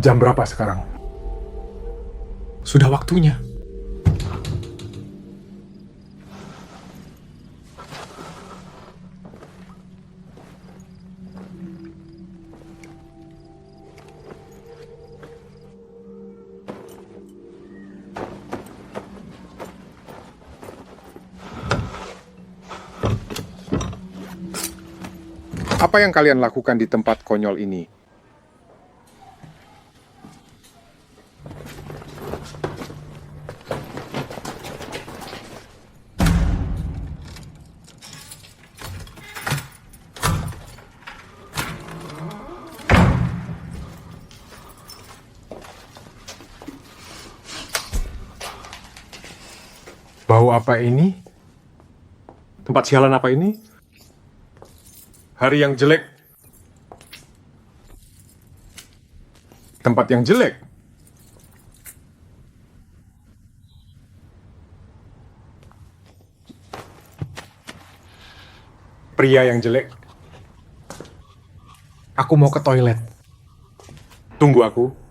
Jam berapa sekarang? Sudah waktunya. Apa yang kalian lakukan di tempat konyol ini? Bau apa ini? Tempat sialan apa ini? Hari yang jelek. Tempat yang jelek. Pria yang jelek. Aku mau ke toilet. Tunggu aku.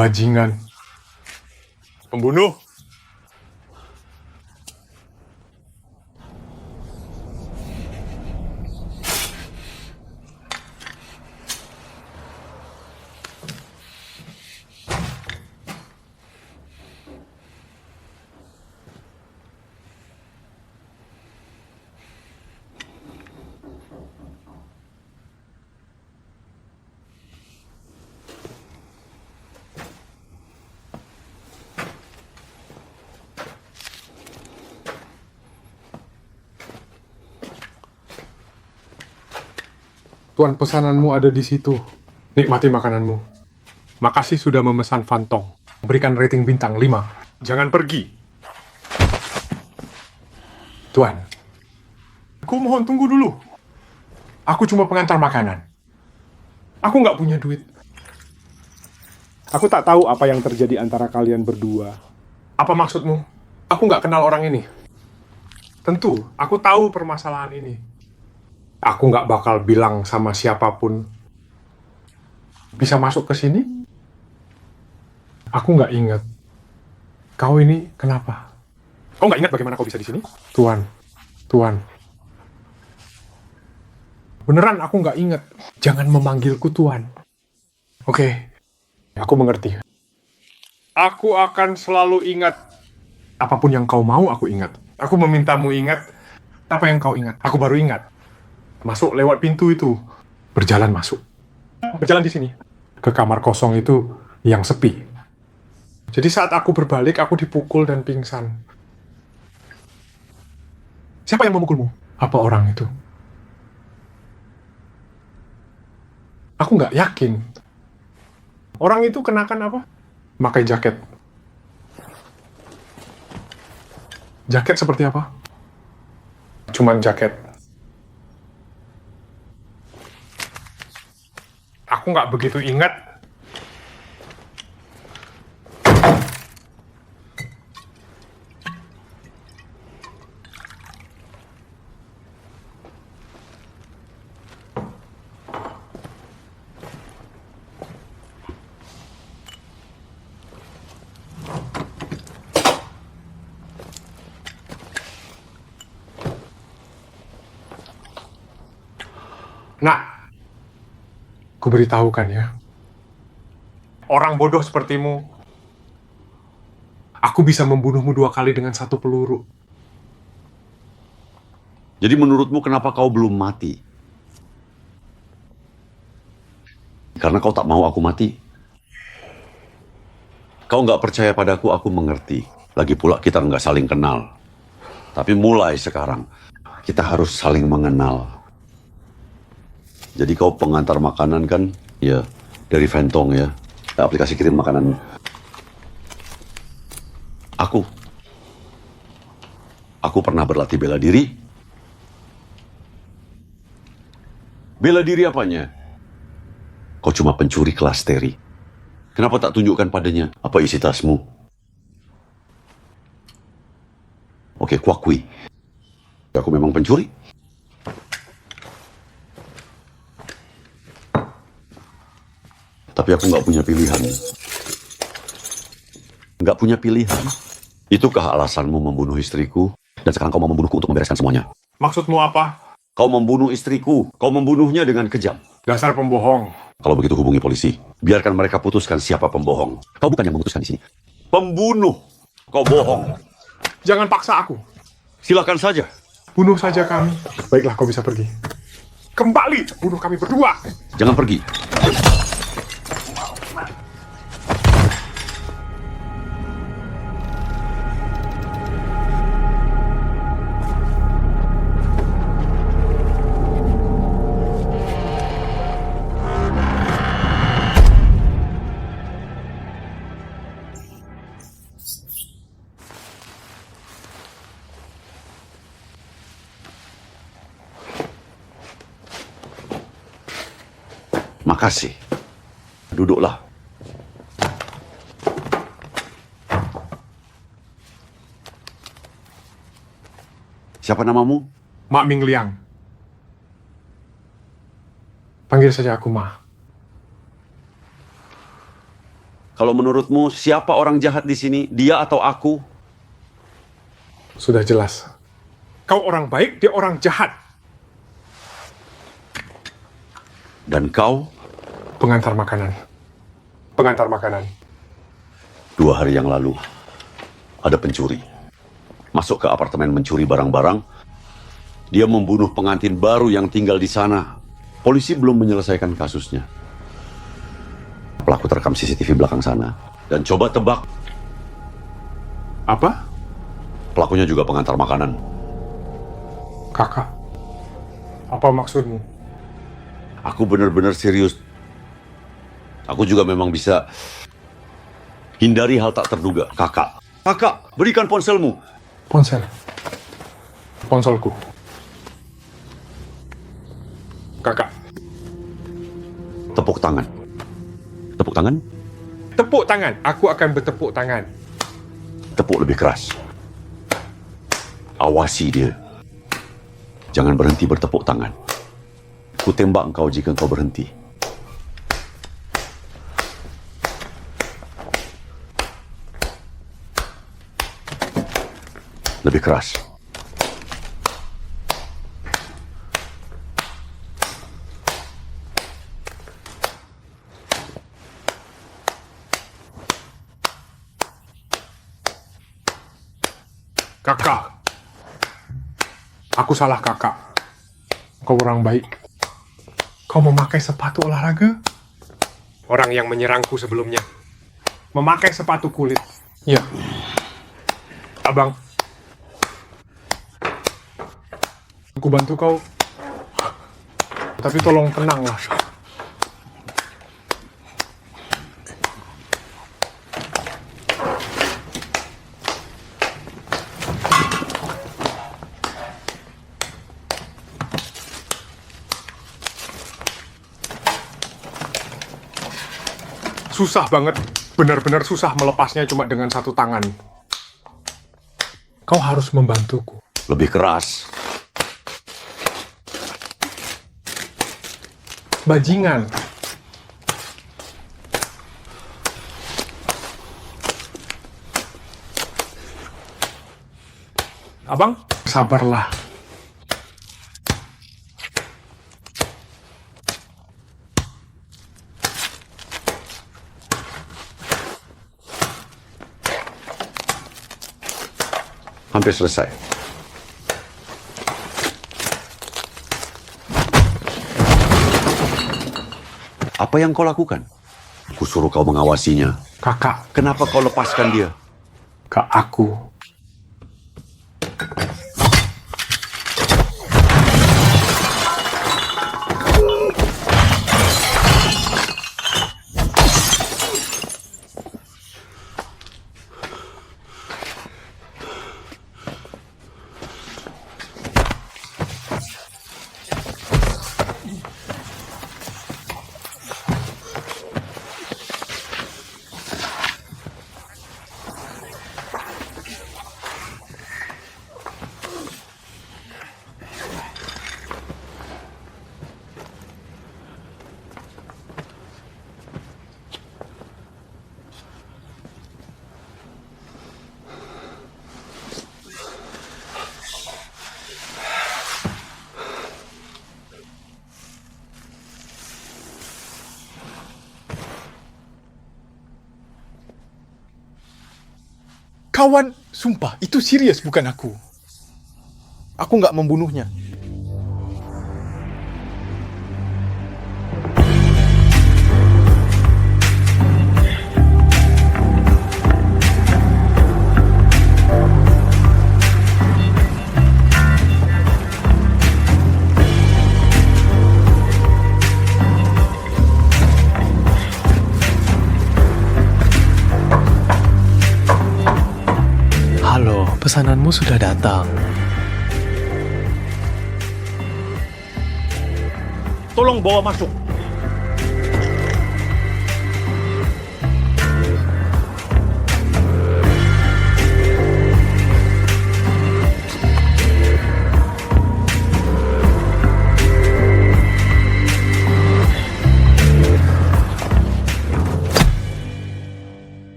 Bajingan. Pembunuh. Tuan, pesananmu ada di situ. Nikmati makananmu. Makasih sudah memesan Fantong. Berikan rating bintang 5. Jangan pergi. Tuan, aku mohon tunggu dulu. Aku cuma pengantar makanan. Aku nggak punya duit. Aku tak tahu apa yang terjadi antara kalian berdua. Apa maksudmu? Aku nggak kenal orang ini. Tentu, aku tahu permasalahan ini. Aku nggak bakal bilang sama siapapun. Bisa masuk ke sini? Aku nggak ingat. Kau ini kenapa? Kau nggak ingat bagaimana kau bisa di sini? Tuan. Beneran aku nggak ingat. Jangan memanggilku Tuan. Oke, aku mengerti. Aku akan selalu ingat. Apapun yang kau mau, aku ingat. Aku memintamu ingat. Apa yang kau ingat? Aku baru ingat. Masuk lewat pintu itu. Berjalan masuk. Berjalan di sini. Ke kamar kosong itu yang sepi. Jadi saat aku berbalik, aku dipukul dan pingsan. Siapa yang memukulmu? Apa orang itu? Aku nggak yakin. Orang itu kenakan apa? Pakai jaket. Jaket seperti apa? Cuman jaket. Aku nggak begitu ingat. Nah, ku beritahukan ya. Orang bodoh sepertimu, aku bisa membunuhmu 2 kali dengan 1 peluru. Jadi menurutmu kenapa kau belum mati? Karena kau tak mau aku mati? Kau nggak percaya padaku, aku mengerti. Lagi pula kita nggak saling kenal. Tapi mulai sekarang, kita harus saling mengenal. Jadi kau pengantar makanan kan? Ya, dari Fantong ya. Aplikasi kirim makanan. Aku pernah berlatih bela diri. Bela diri apanya? Kau cuma pencuri kelas teri. Kenapa tak tunjukkan padanya apa isi tasmu? Oke, kuakui. Aku memang pencuri. Tapi aku nggak punya pilihan. Nggak punya pilihan. Itukah alasanmu membunuh istriku? Dan sekarang kau mau membunuhku untuk membereskan semuanya? Maksudmu apa? Kau membunuh istriku. Kau membunuhnya dengan kejam. Dasar pembohong. Kalau begitu hubungi polisi. Biarkan mereka putuskan siapa pembohong. Kau bukan yang memutuskan di sini. Pembunuh. Kau bohong. Jangan paksa aku. Silakan saja. Bunuh saja kami. Baiklah, kau bisa pergi. Kembali, bunuh kami berdua. Jangan pergi. Makasih. Duduklah. Siapa namamu? Mak Ming Liang. Panggil saja aku Ma. Kalau menurutmu, siapa orang jahat di sini? Dia atau aku? Sudah jelas. Kau orang baik, dia orang jahat. Dan kau? Pengantar makanan. Pengantar makanan. 2 hari yang lalu, ada pencuri. Masuk ke apartemen mencuri barang-barang. Dia membunuh pengantin baru yang tinggal di sana. Polisi belum menyelesaikan kasusnya. Pelaku terekam CCTV belakang sana. Dan coba tebak, Apa? pelakunya juga pengantar makanan. Kakak. Apa maksudmu? Aku benar-benar serius. Aku juga memang bisa hindari hal tak terduga. Kakak, berikan ponselmu. Ponsel. Ponselku. Kakak. Tepuk tangan. Tepuk tangan? Tepuk tangan. Aku akan bertepuk tangan. Tepuk lebih keras. Awasi dia. Jangan berhenti bertepuk tangan. Ku tembak engkau jika engkau berhenti. Lebih keras. Kakak. Aku salah kakak. Kau orang baik. Kau memakai sepatu olahraga? Orang yang menyerangku sebelumnya. Memakai sepatu kulit. Iya. Abang. Aku bantu kau. Tapi tolong tenanglah. Susah banget, benar-benar susah melepasnya cuma dengan satu tangan. Kau harus membantuku. Lebih keras. Bajingan. Abang, sabarlah. Hampir selesai. Apa yang kau lakukan? Kusuruh kau mengawasinya. Kakak, Kenapa kau lepaskan dia? ke aku. Kawan, sumpah, itu serius bukan aku. Aku nggak membunuhnya. Halo, pesananmu sudah datang. Tolong bawa masuk.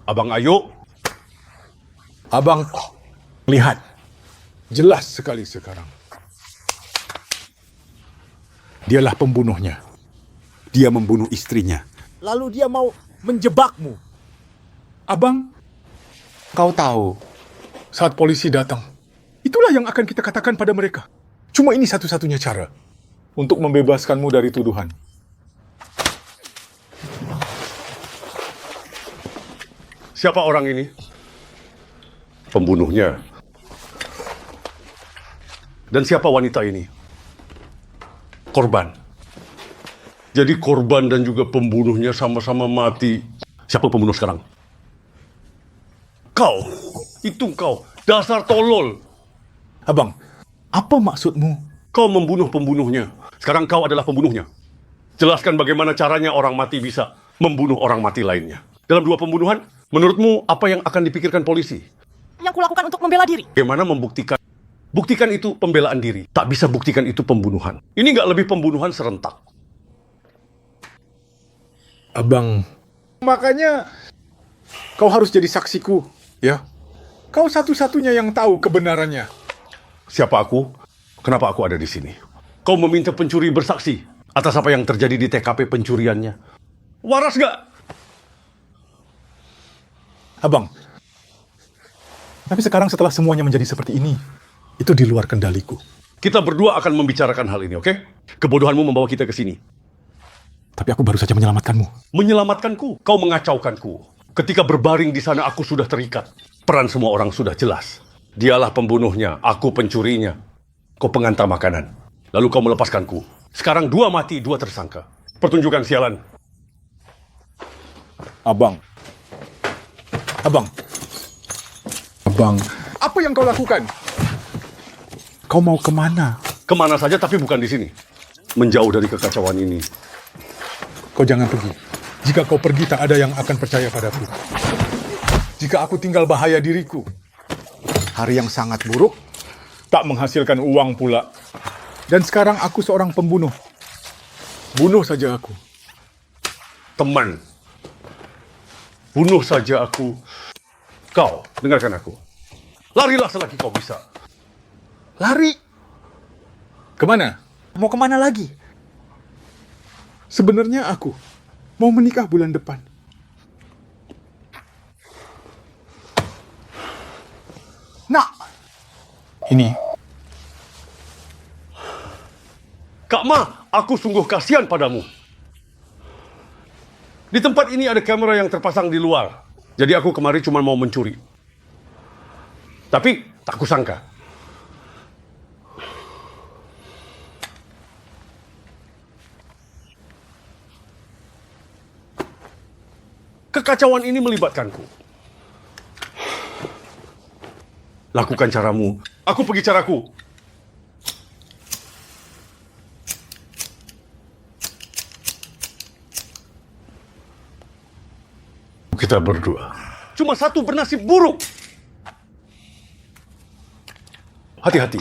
Abang Ayo, Abang lihat. Jelas sekali sekarang. Dialah pembunuhnya. Dia membunuh istrinya. Lalu dia mau menjebakmu. Abang, kau tahu, saat polisi datang, itulah yang akan kita katakan pada mereka. Cuma ini satu-satunya cara untuk membebaskanmu dari tuduhan. siapa orang ini? Pembunuhnya. Dan siapa wanita ini? Korban. Jadi korban dan juga pembunuhnya sama-sama mati. Siapa pembunuh sekarang? Kau. Itu kau. Dasar tolol. Abang, apa maksudmu? Kau membunuh pembunuhnya. Sekarang kau adalah pembunuhnya. Jelaskan bagaimana caranya orang mati bisa membunuh orang mati lainnya. Dalam dua pembunuhan, menurutmu apa yang akan dipikirkan polisi? Yang kulakukan untuk membela diri. Bagaimana membuktikan? Buktikan itu pembelaan diri. Tak bisa buktikan itu pembunuhan. Ini nggak lebih pembunuhan serentak. Abang, makanya kau harus jadi saksiku, ya. Kau satu-satunya yang tahu kebenarannya. Siapa aku? Kenapa aku ada di sini? Kau meminta pencuri bersaksi atas apa yang terjadi di TKP pencuriannya. Waras nggak? Abang, tapi sekarang setelah semuanya menjadi seperti ini, itu di luar kendaliku. Kita berdua akan membicarakan hal ini, oke? Kebodohanmu membawa kita ke sini. Tapi aku baru saja menyelamatkanmu. Menyelamatkanku, kau mengacaukanku. Ketika berbaring di sana, aku sudah terikat. Peran semua orang sudah jelas. Dialah pembunuhnya, aku pencurinya. Kau pengantar makanan. Lalu kau melepaskanku. Sekarang 2 mati, 2 tersangka. Pertunjukan sialan. Abang. Abang, apa yang kau lakukan? Kau mau kemana? Kemana saja, tapi bukan di sini. Menjauh dari kekacauan ini. Kau jangan pergi. Jika kau pergi, tak ada yang akan percaya padaku. Jika aku tinggal, bahaya diriku. Hari yang sangat buruk, tak menghasilkan uang pula. Dan sekarang aku seorang pembunuh. Bunuh saja aku. Teman. Bunuh saja aku. Kau, dengarkan aku. Larilah selagi kau bisa. Lari? Kemana? Mau kemana lagi? Sebenarnya aku mau menikah bulan depan. Nak! Ini. Kak Ma, aku sungguh kasihan padamu. Di tempat ini ada kamera yang terpasang di luar. Jadi aku kemari cuma mau mencuri. Tapi tak kusangka. Kekacauan ini melibatkanku. Lakukan caramu. Aku pergi caraku. Kita berdua. Cuma satu bernasib buruk. Hati-hati.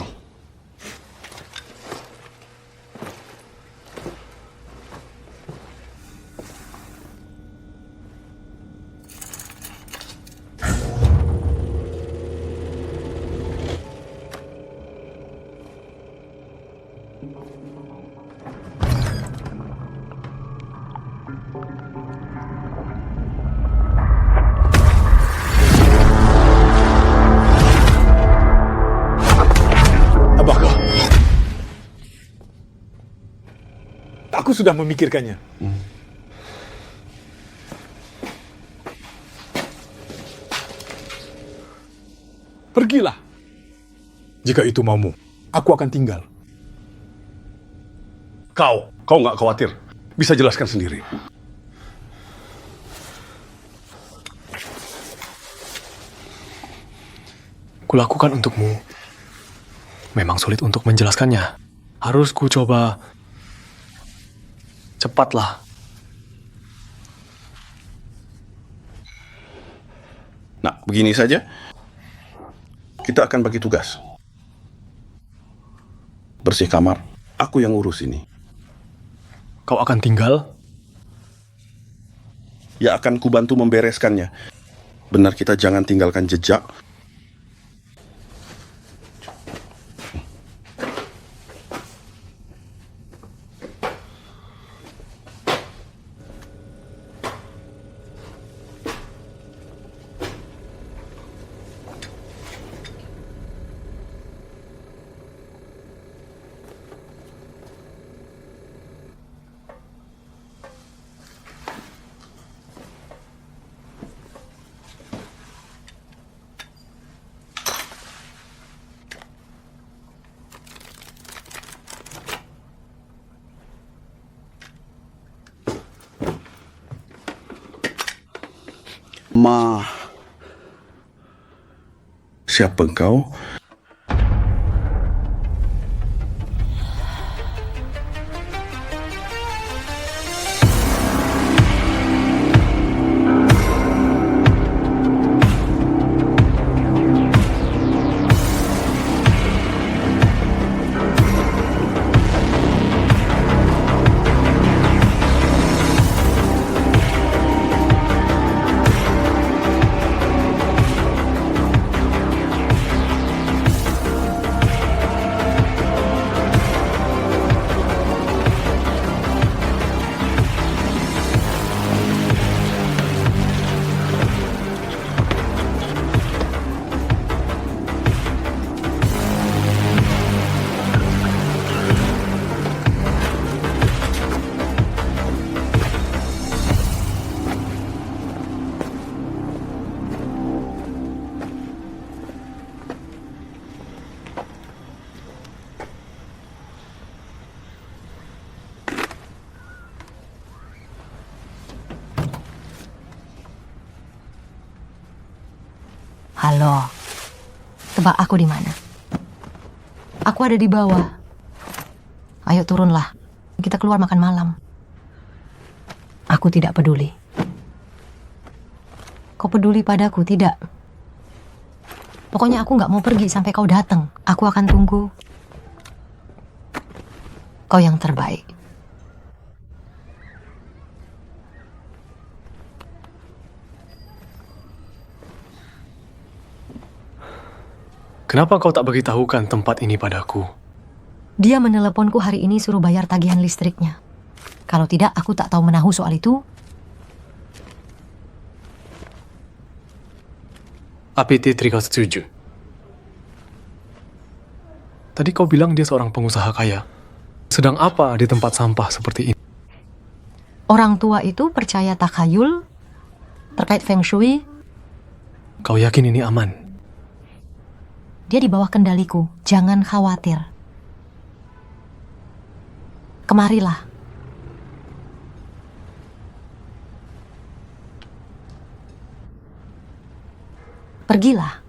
Aku sudah memikirkannya. Pergilah. Jika itu maumu, aku akan tinggal. Kau nggak khawatir. Bisa jelaskan sendiri. Kulakukan untukmu. Memang sulit untuk menjelaskannya. Harus ku coba. Cepatlah. Nah, begini saja. Kita akan bagi tugas. Bersih kamar. Aku yang urus ini. Kau akan tinggal? Ya akan kubantu membereskannya. benar kita jangan tinggalkan jejak. Ma, siapa engkau? Halo, tebak aku di mana? Aku ada di bawah. Ayo turunlah, kita keluar makan malam. Aku tidak peduli. Kau peduli padaku, tidak? Pokoknya aku nggak mau pergi sampai kau datang. Aku akan tunggu. Kau yang terbaik. Kenapa kau tak beritahukan tempat ini padaku? Dia meneleponku hari ini suruh bayar tagihan listriknya. Kalau tidak, aku tak tahu menahu soal itu. APT kau setuju. Tadi kau bilang dia seorang pengusaha kaya. Sedang apa di tempat sampah seperti ini? Orang tua itu percaya takhayul terkait feng shui. Kau yakin ini aman? Dia di bawah kendaliku. Jangan khawatir. Kemarilah. Pergilah.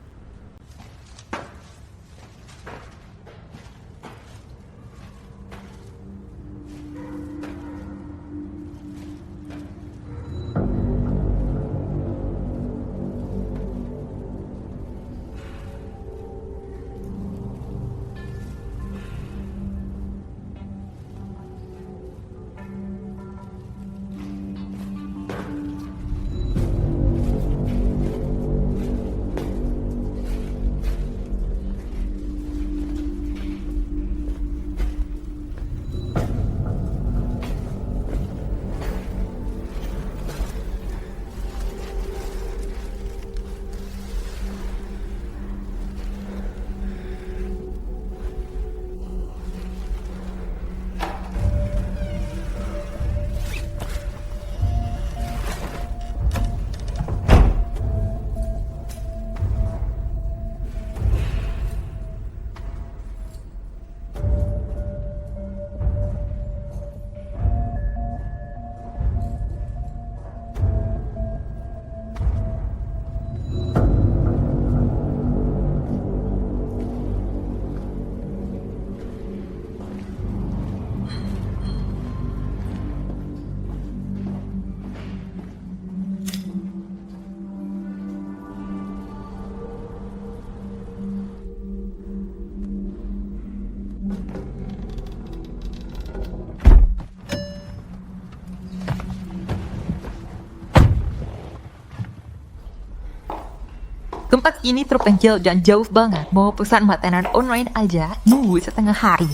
Tempat ini terpencil dan jauh banget. Mau pesan makanan online aja, nunggu setengah hari.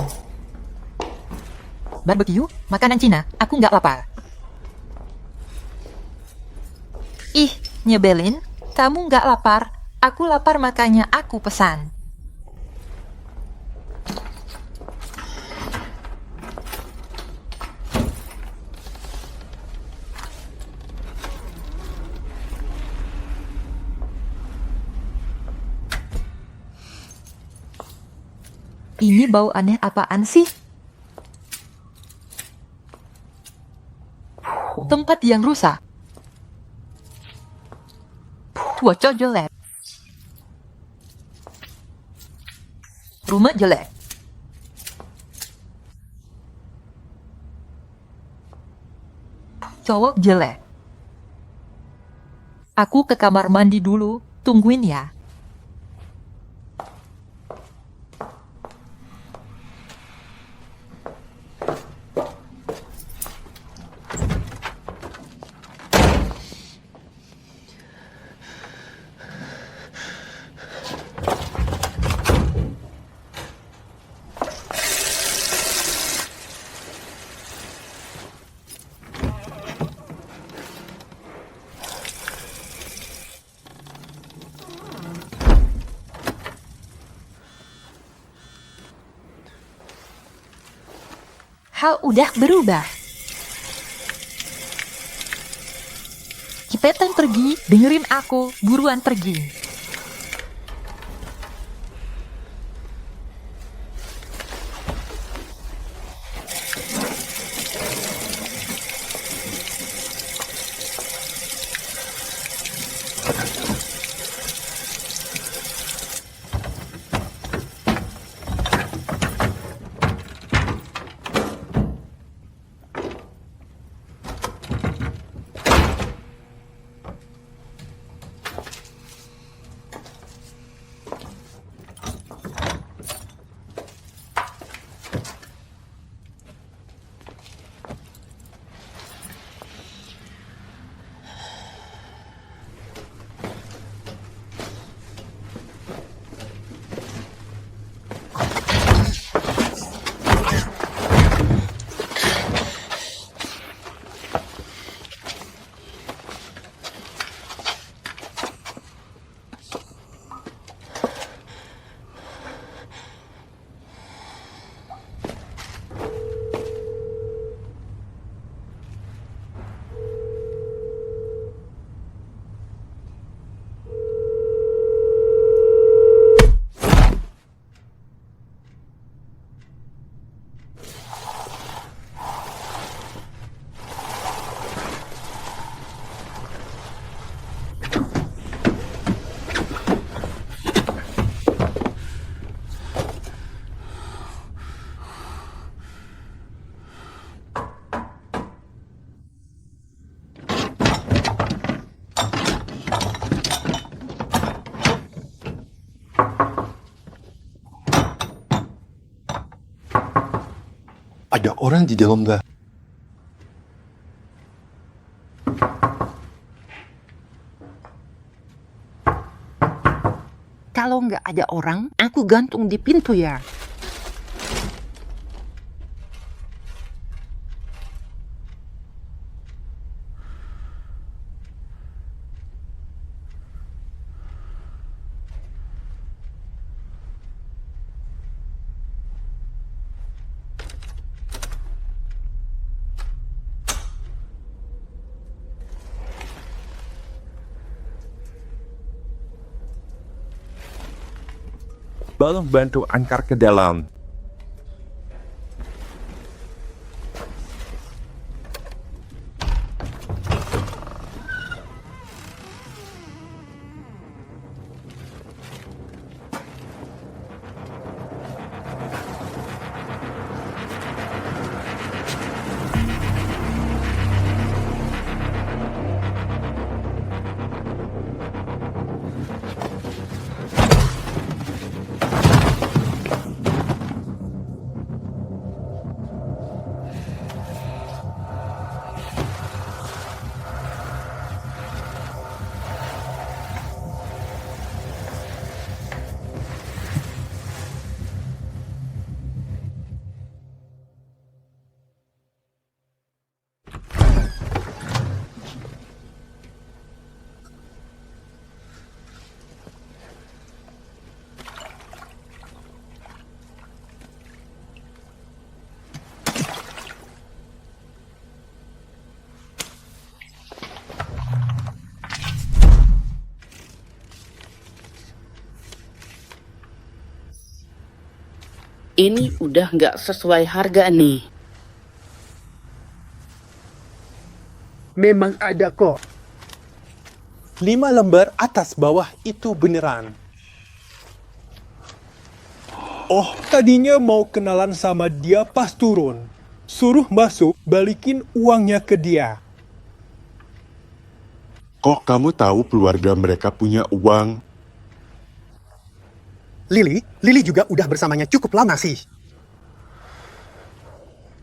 Barbecue, makanan Cina, aku nggak lapar. Ih, nyebelin. Kamu nggak lapar, aku lapar makanya aku pesan. Ini bau aneh apaan sih? Tempat yang rusak. Cuaca jelek. Rumah jelek. Cowok jelek. Aku ke kamar mandi dulu, tungguin ya. Hal udah berubah. Cepetan pergi, dengerin aku, buruan pergi. Ada orang di dalam dah. Kalau nggak ada orang, aku gantung di pintu ya. Tolong bantu angkar ke dalam. Ini udah nggak sesuai harga nih. Memang ada kok. 5 lembar atas bawah itu beneran. Oh, tadinya mau kenalan sama dia pas turun. Suruh masuk, balikin uangnya ke dia. Kok kamu tahu keluarga mereka punya uang? Lily juga udah bersamanya cukup lama sih.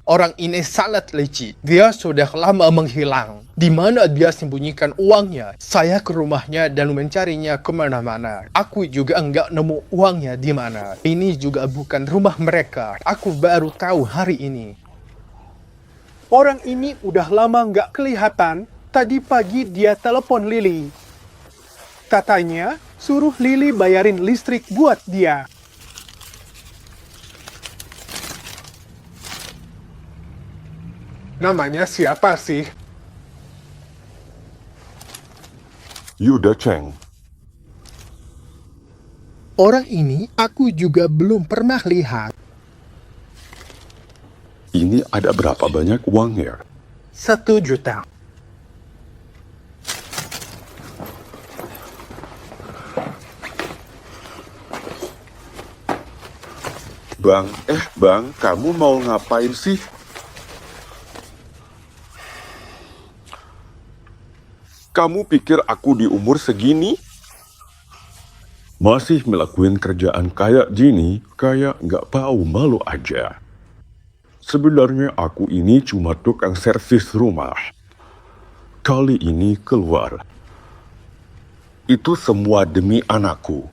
Orang ini sangat licik. Dia sudah lama menghilang. Di mana dia sembunyikan uangnya? Saya ke rumahnya dan mencarinya kemana-mana. Aku juga enggak nemu uangnya di mana. Ini juga bukan rumah mereka. Aku baru tahu hari ini. Orang ini udah lama nggak kelihatan. Tadi pagi dia telepon Lily. Katanya suruh Lily bayarin listrik buat dia. Namanya siapa sih? Yuda Cheng. Orang ini aku juga belum pernah lihat. Ini ada berapa banyak uangnya? 1 juta. Bang, kamu mau ngapain sih? Kamu pikir aku di umur segini? Masih melakukan kerjaan kayak gini, kayak nggak tahu malu aja. Sebenarnya aku ini cuma tukang servis rumah. Kali ini keluar. Itu semua demi anakku.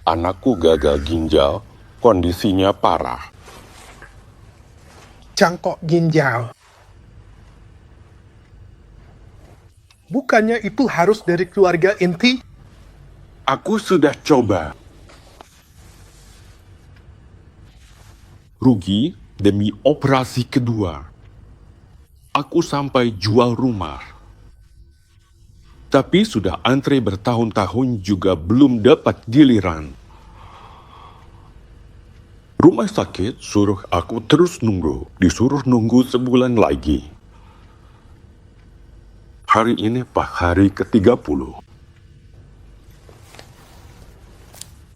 Anakku gagal ginjal, kondisinya parah. Cangkok ginjal. Bukannya itu harus dari keluarga inti? Aku sudah coba. Rugi demi operasi kedua. Aku sampai jual rumah. Tapi sudah antre bertahun-tahun juga belum dapat giliran. Rumah sakit suruh aku terus nunggu. Disuruh nunggu sebulan lagi. Hari ini hari ke-30.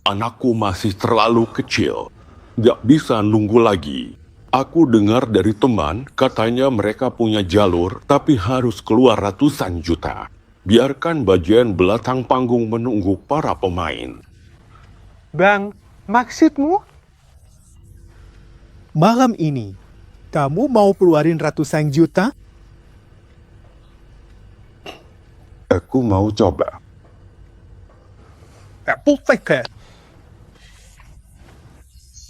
Anakku masih terlalu kecil. Gak bisa nunggu lagi. Aku dengar dari teman, katanya mereka punya jalur, tapi harus keluar ratusan juta. Biarkan bagian belakang panggung menunggu para pemain. Bang, maksudmu? Malam ini, kamu mau keluarin ratusan juta? Aku mau coba. Apple Ticket.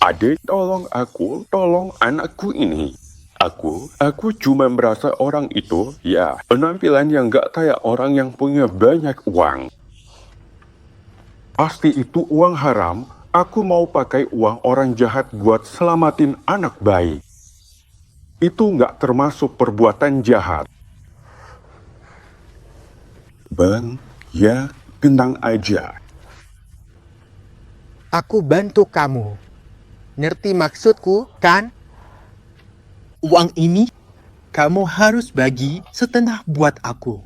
Adik, tolong anakku ini. Aku cuma merasa orang itu, ya, penampilan yang gak kayak orang yang punya banyak uang. Pasti itu uang haram, aku mau pakai uang orang jahat buat selamatin anak bayi. Itu gak termasuk perbuatan jahat. Bang, ya, tenang aja. Aku bantu kamu. Ngerti maksudku, kan? Uang ini kamu harus bagi setengah buat aku.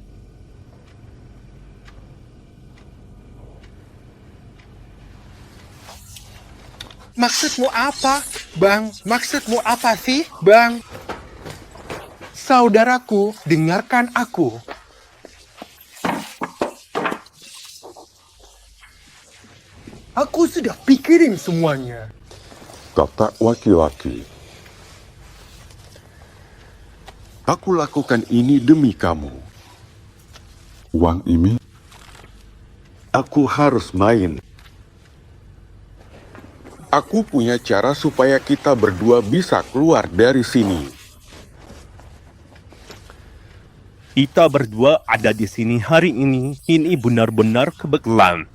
Maksudmu apa, Bang? Maksudmu apa sih, Bang? Saudaraku, dengarkan aku. Aku sudah pikirin semuanya. Kata laki-laki. Aku lakukan ini demi kamu. Uang ini, aku harus main. Aku punya cara supaya kita berdua bisa keluar dari sini. Kita berdua ada di sini hari ini benar-benar kebetulan.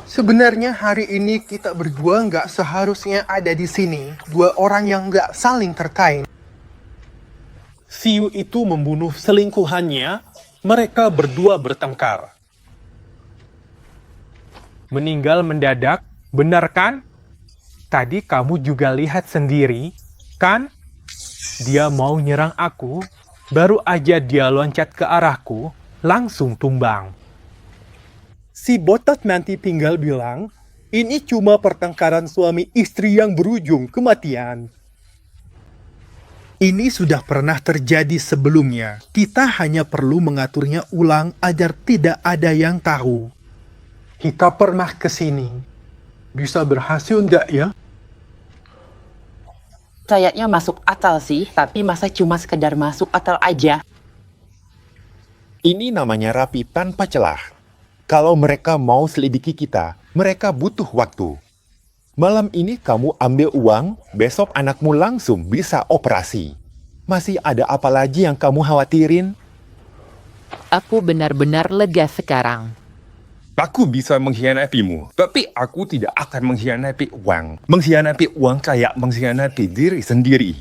Sebenarnya hari ini kita berdua nggak seharusnya ada di sini. Dua orang yang nggak saling terkait. Siu itu membunuh selingkuhannya. Mereka berdua bertengkar. meninggal mendadak, benar kan? Tadi kamu juga lihat sendiri, kan? Dia mau nyerang aku, baru aja dia loncat ke arahku, langsung tumbang. Si botak nanti tinggal bilang, ini cuma pertengkaran suami istri yang berujung kematian. Ini sudah pernah terjadi sebelumnya. Kita hanya perlu mengaturnya ulang agar tidak ada yang tahu. Kita pernah ke sini. Bisa berhasil nggak ya? Kayaknya masuk akal sih, tapi masa cuma sekedar masuk akal aja? Ini namanya rapi tanpa celah. Kalau mereka mau selidiki kita, mereka butuh waktu. Malam ini kamu ambil uang, besok anakmu langsung bisa operasi. Masih ada apa lagi yang kamu khawatirin? Aku benar-benar lega sekarang. Aku bisa mengkhianatimu, tapi aku tidak akan mengkhianati uang. Mengkhianati uang kayak mengkhianati diri sendiri.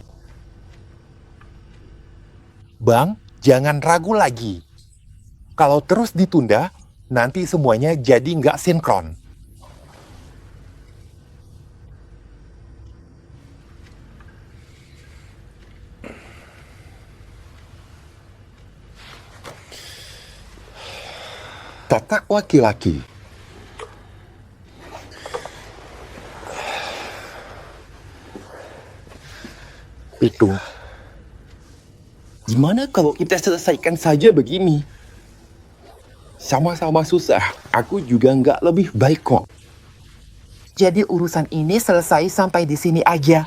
Bang, jangan ragu lagi. Kalau terus ditunda, nanti semuanya jadi nggak sinkron. Tatak laki-laki. Itu. Gimana kalau kita selesaikan saja begini? Sama-sama susah. Aku juga nggak lebih baik kok. Jadi urusan ini selesai sampai di sini aja.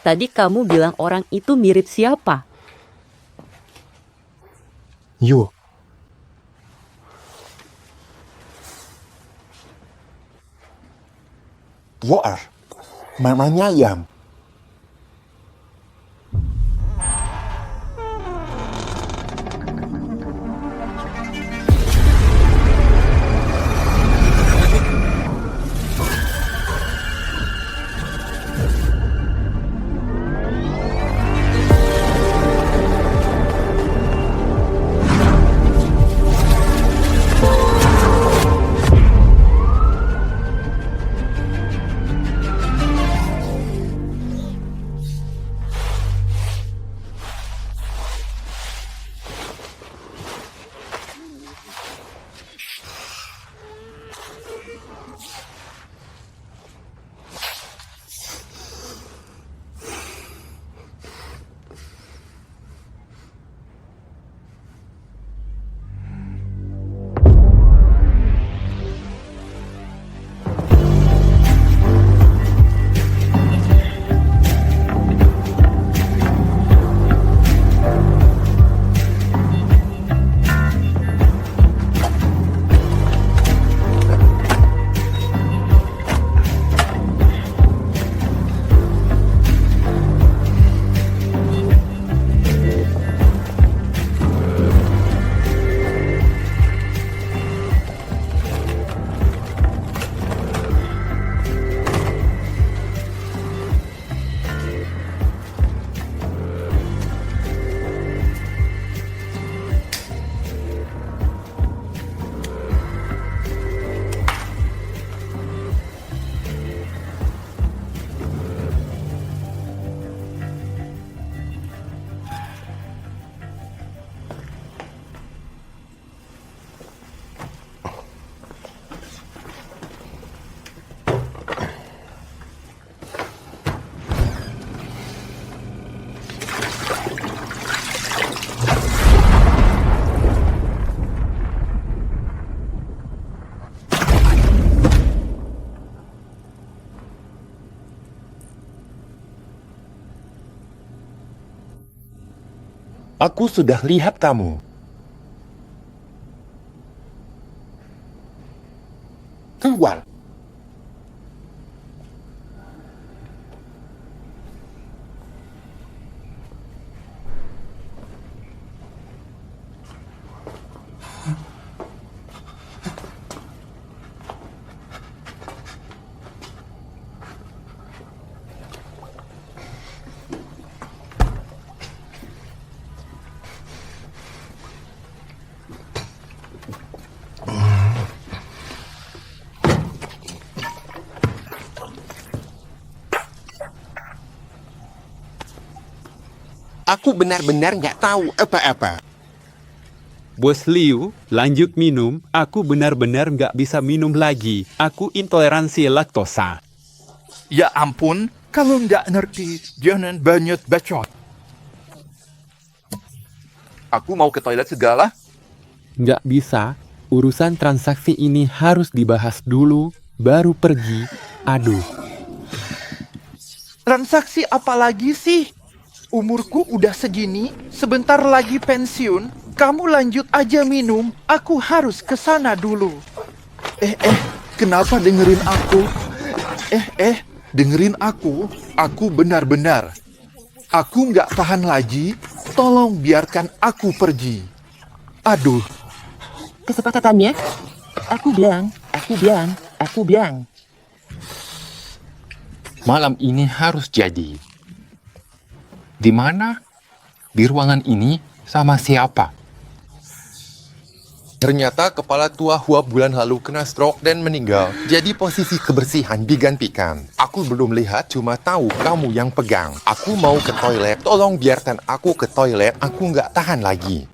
Tadi kamu bilang orang itu mirip siapa? Yu. Yoar. Mamanya Yam. Aku sudah lihat kamu. Keluar. Aku benar-benar nggak tahu apa-apa. Bos Liu, lanjut minum. Aku benar-benar nggak bisa minum lagi. Aku intoleransi laktosa. Ya ampun, kalau nggak ngerti, jangan banyak bacot. Aku mau ke toilet segala. Nggak bisa. Urusan transaksi ini harus dibahas dulu, baru pergi. Aduh. Transaksi apa lagi sih? Umurku udah segini, sebentar lagi pensiun. Kamu lanjut aja minum, aku harus ke sana dulu. Kenapa dengerin aku? Dengerin aku. Aku benar-benar. Aku nggak tahan lagi, tolong biarkan aku pergi. Aduh. Kesepakatannya? Aku bilang. Malam ini harus jadi. Di mana? Di ruangan ini sama siapa? Ternyata kepala tua Hua bulan lalu kena stroke dan meninggal. Jadi posisi kebersihan digantikan. Aku belum lihat, cuma tahu kamu yang pegang. Aku mau ke toilet, tolong biarkan aku ke toilet. Aku nggak tahan lagi.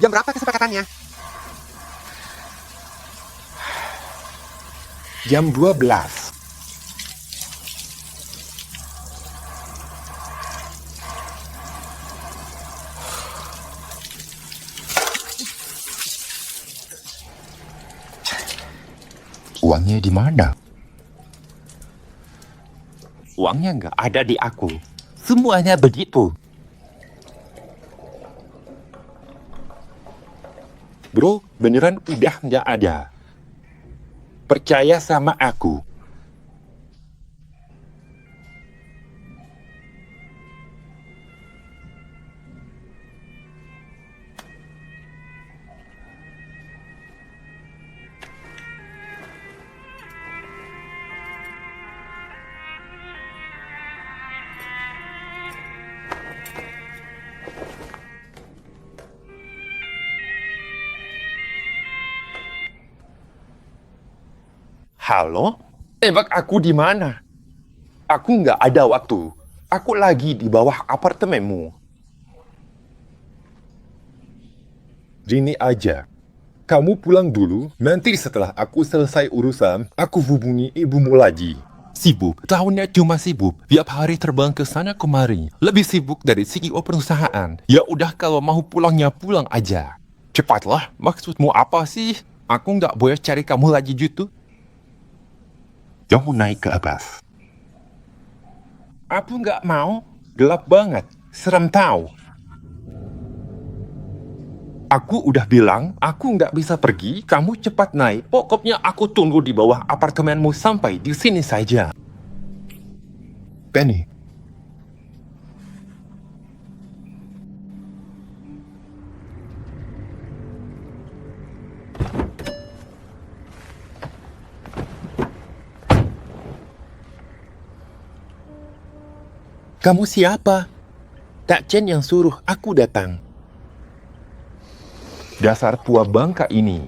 Jam berapa kesepakatannya? Jam 12. Uangnya di mana? Uangnya nggak ada di aku. Semuanya begitu. Bro, beneran udah nggak ada. Percaya sama aku. Halo? Tebak aku di mana? Aku nggak ada waktu. Aku lagi di bawah apartemenmu. Gini aja. Kamu pulang dulu, nanti setelah aku selesai urusan, aku hubungi ibumu lagi. Sibuk, tahunnya cuma sibuk. Tiap hari terbang ke sana kemari. Lebih sibuk dari CEO perusahaan. Ya udah kalau mau pulangnya pulang aja. Cepatlah, maksudmu apa sih? Aku nggak boleh cari kamu lagi gitu. Kamu naik ke atas. Aku nggak mau. Gelap banget. Serem tahu. Aku udah bilang, aku nggak bisa pergi. Kamu cepat naik. Pokoknya aku tunggu di bawah apartemenmu sampai di sini saja. Penny. Kamu siapa? Tak Chen yang suruh aku datang. Dasar tua bangka ini.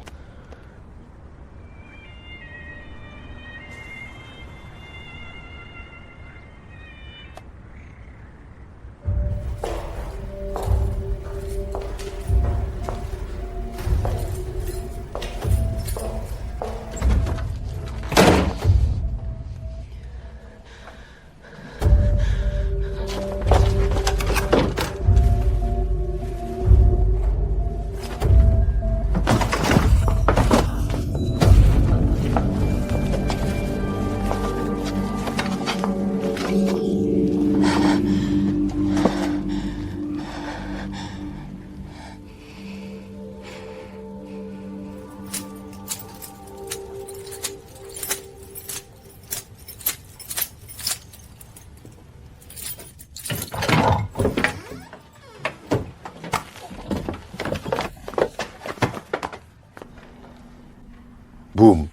Boom.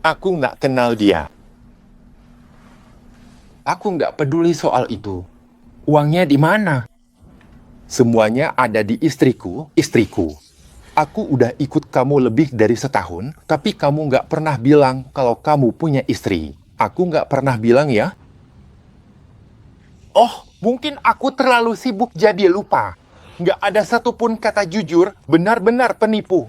Aku nggak kenal dia. Aku nggak peduli soal itu. Uangnya di mana? Semuanya ada di istriku. Aku udah ikut kamu lebih dari setahun, tapi kamu nggak pernah bilang kalau kamu punya istri. Aku nggak pernah bilang ya. Oh, mungkin aku terlalu sibuk jadi lupa. Nggak ada satupun kata jujur, benar-benar penipu.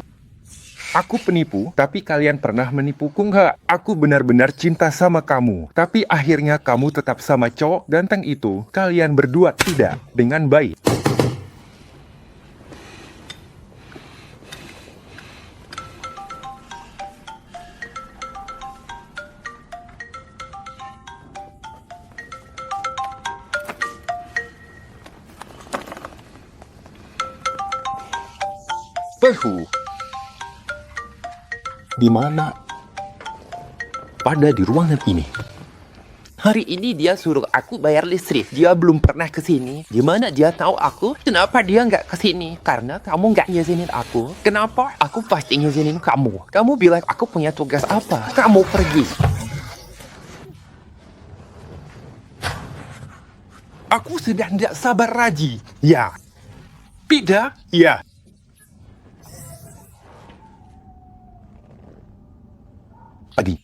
Aku penipu, tapi kalian pernah menipuku nggak? Aku benar-benar cinta sama kamu, tapi akhirnya kamu tetap sama cowok ganteng itu. Kalian berdua tidak dengan baik. Behu. Di mana? Pada di ruangan ini. Hari ini dia suruh aku bayar listrik. Dia belum pernah ke sini. Gimana dia tahu aku? Kenapa dia nggak ke sini? Karena kamu nggak ngizinin aku. Kenapa? Aku pasti ngizinin kamu. Kamu bilang aku punya tugas apa? Kamu pergi. Aku sedang tidak sabar Raji. Ya. Tidak? Ya. Adi.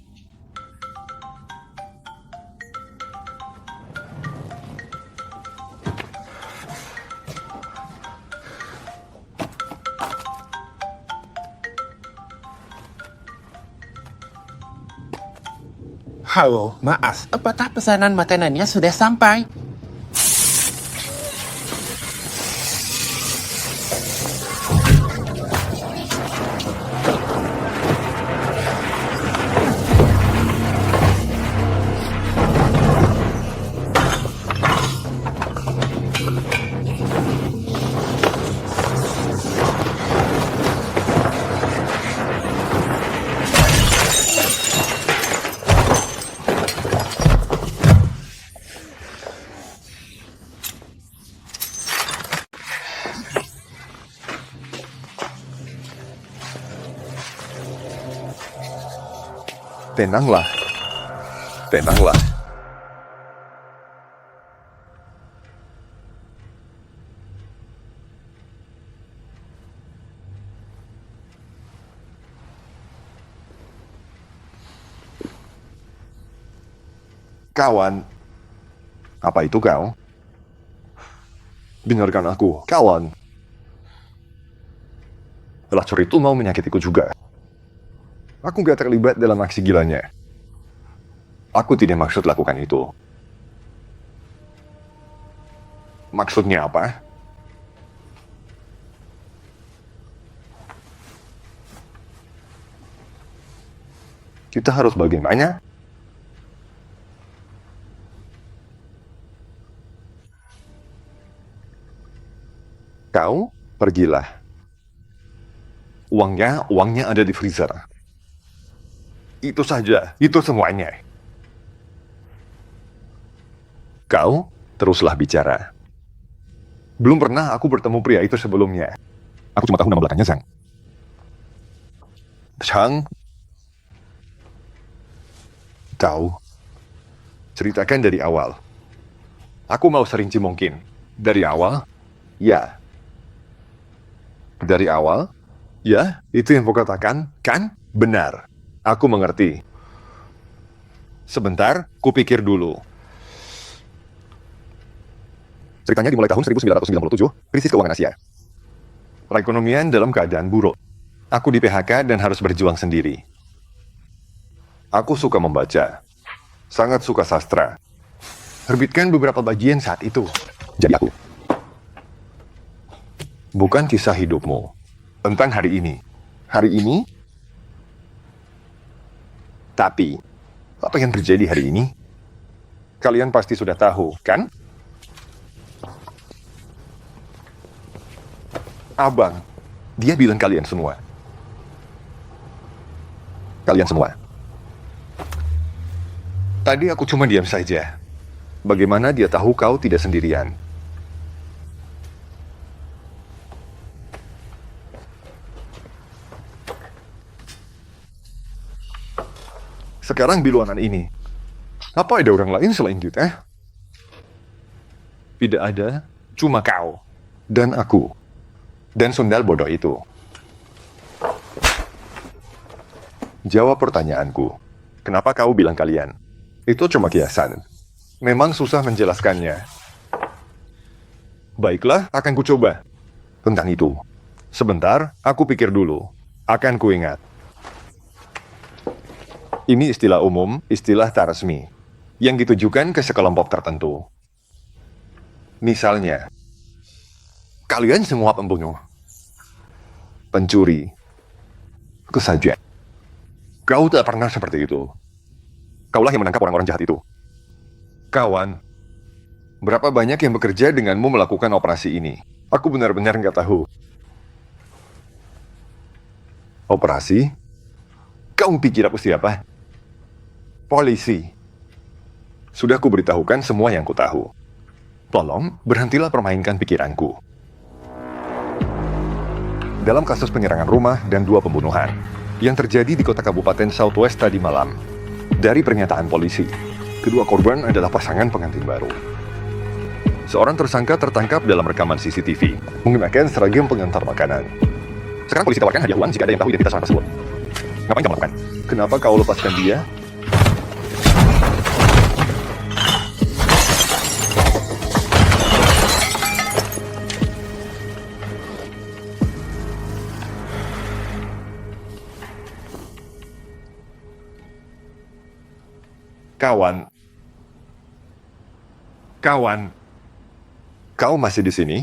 Halo, maaf. Apakah pesanan makanannya sudah sampai? Tenanglah. Tenanglah. Kawan. Apa itu kau? Dengarkan aku, kawan. Pelacur itu mau menyakitiku juga. Aku gak terlibat dalam aksi gilanya. Aku tidak maksud lakukan itu. Maksudnya apa? Kita harus bagaimana? Kau pergilah. Uangnya ada di freezer. Itu saja, itu semuanya. Kau teruslah bicara. Belum pernah aku bertemu pria itu sebelumnya. Aku cuma tahu nama belakangnya Zhang. Zhang? Tahu. Ceritakan dari awal. Aku mau serinci mungkin. Dari awal? Ya. Dari awal? Ya, itu yang kau katakan, kan? Benar. Aku mengerti. Sebentar, kupikir dulu. Ceritanya dimulai tahun 1997, krisis keuangan Asia. Perekonomian dalam keadaan buruk. Aku di PHK dan harus berjuang sendiri. Aku suka membaca. Sangat suka sastra. Terbitkan beberapa bagian saat itu. Jadi aku. Bukan kisah hidupmu. Tentang hari ini. Hari ini? Tapi, apa yang terjadi hari ini? Kalian pasti sudah tahu, kan? Abang, dia bilang kalian semua. Kalian semua. Tadi aku cuma diam saja. Bagaimana dia tahu kau tidak sendirian? Sekarang biluanan ini. Apa ada orang lain selain kita? Tidak ada, cuma kau. Dan aku. Dan sundal bodoh itu. Jawab pertanyaanku. Kenapa kau bilang kalian? Itu cuma kiasan. Memang susah menjelaskannya. Baiklah, akan kucoba. Tentang itu. Sebentar, aku pikir dulu. Akan kuingat. Ini istilah umum, istilah tak resmi. Yang ditujukan ke sekelompok tertentu. Misalnya, kalian semua pembunuh. Pencuri. Kesajian. Kau tak pernah seperti itu. Kaulah yang menangkap orang-orang jahat itu. Kawan, berapa banyak yang bekerja denganmu melakukan operasi ini? Aku benar-benar nggak tahu. Operasi? Kau pikir aku siapa? Polisi. Sudah kuberitahukan semua yang ku tahu. Tolong, berhentilah permainkan pikiranku. Dalam kasus penyerangan rumah dan 2 pembunuhan yang terjadi di kota Kabupaten Southwest tadi malam, dari pernyataan polisi, kedua korban adalah pasangan pengantin baru. Seorang tersangka tertangkap dalam rekaman CCTV menggunakan seragam pengantar makanan. Sekarang polisi tawarkan hadiah uang jika ada yang tahu identitas orang tersebut. Ngapain kamu lakukan? Kenapa kau lepaskan dia? Kawan, kau masih di sini?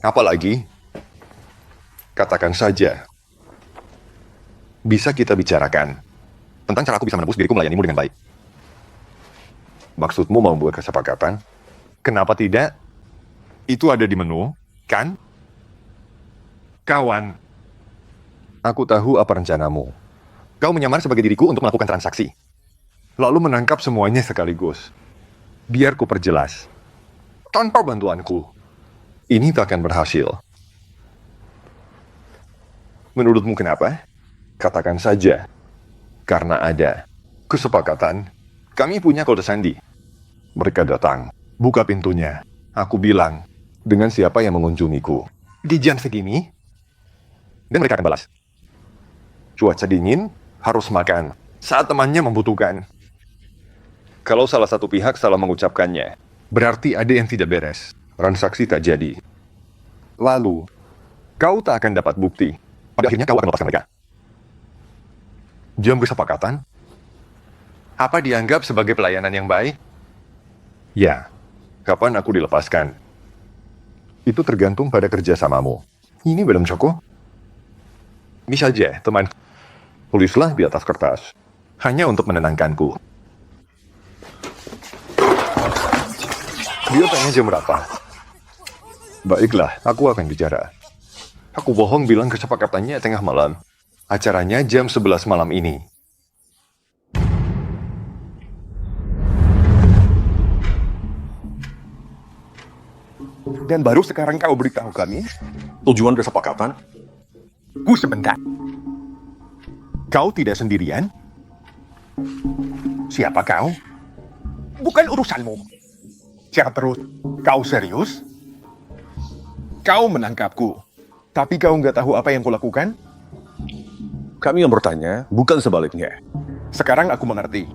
Apa lagi? Katakan saja. Bisa kita bicarakan tentang cara aku bisa menembus diriku melayanimu dengan baik. Maksudmu mau membuat kesepakatan? Kenapa tidak? Itu ada di menu, kan? Kawan, aku tahu apa rencanamu. Kau menyamar sebagai diriku untuk melakukan transaksi. Lalu menangkap semuanya sekaligus. Biar ku perjelas. Tanpa bantuanku, ini tak akan berhasil. Menurutmu kenapa? Katakan saja. Karena ada kesepakatan. Kami punya kode sandi. Mereka datang. Buka pintunya. Aku bilang, dengan siapa yang mengunjungiku. Di jam segini? Dan mereka akan balas. Cuaca dingin, harus makan. Saat temannya membutuhkan. Kalau salah satu pihak salah mengucapkannya, berarti ada yang tidak beres. Transaksi tak jadi. Lalu, kau tak akan dapat bukti. Pada akhirnya kau akan lepaskan mereka. Jam kesepakatan? Apa dianggap sebagai pelayanan yang baik? Ya. Kapan aku dilepaskan? Itu tergantung pada kerjasamamu. Ini belum cukup? Ini saja, teman. Tulislah di atas kertas. Hanya untuk menenangkanku. Dia tanya jam berapa? Baiklah, aku akan bicara. Aku bohong bilang kesepakatannya tengah malam. Acaranya jam 11 malam ini. Dan baru sekarang kau beritahu kami tujuan kesepakatan? Sebentar. Kau tidak sendirian? Siapa kau? Bukan urusanmu. Siapa terus? Kau serius? Kau menangkapku, tapi kau nggak tahu apa yang kulakukan? Kami yang bertanya, bukan sebaliknya. Sekarang aku mengerti.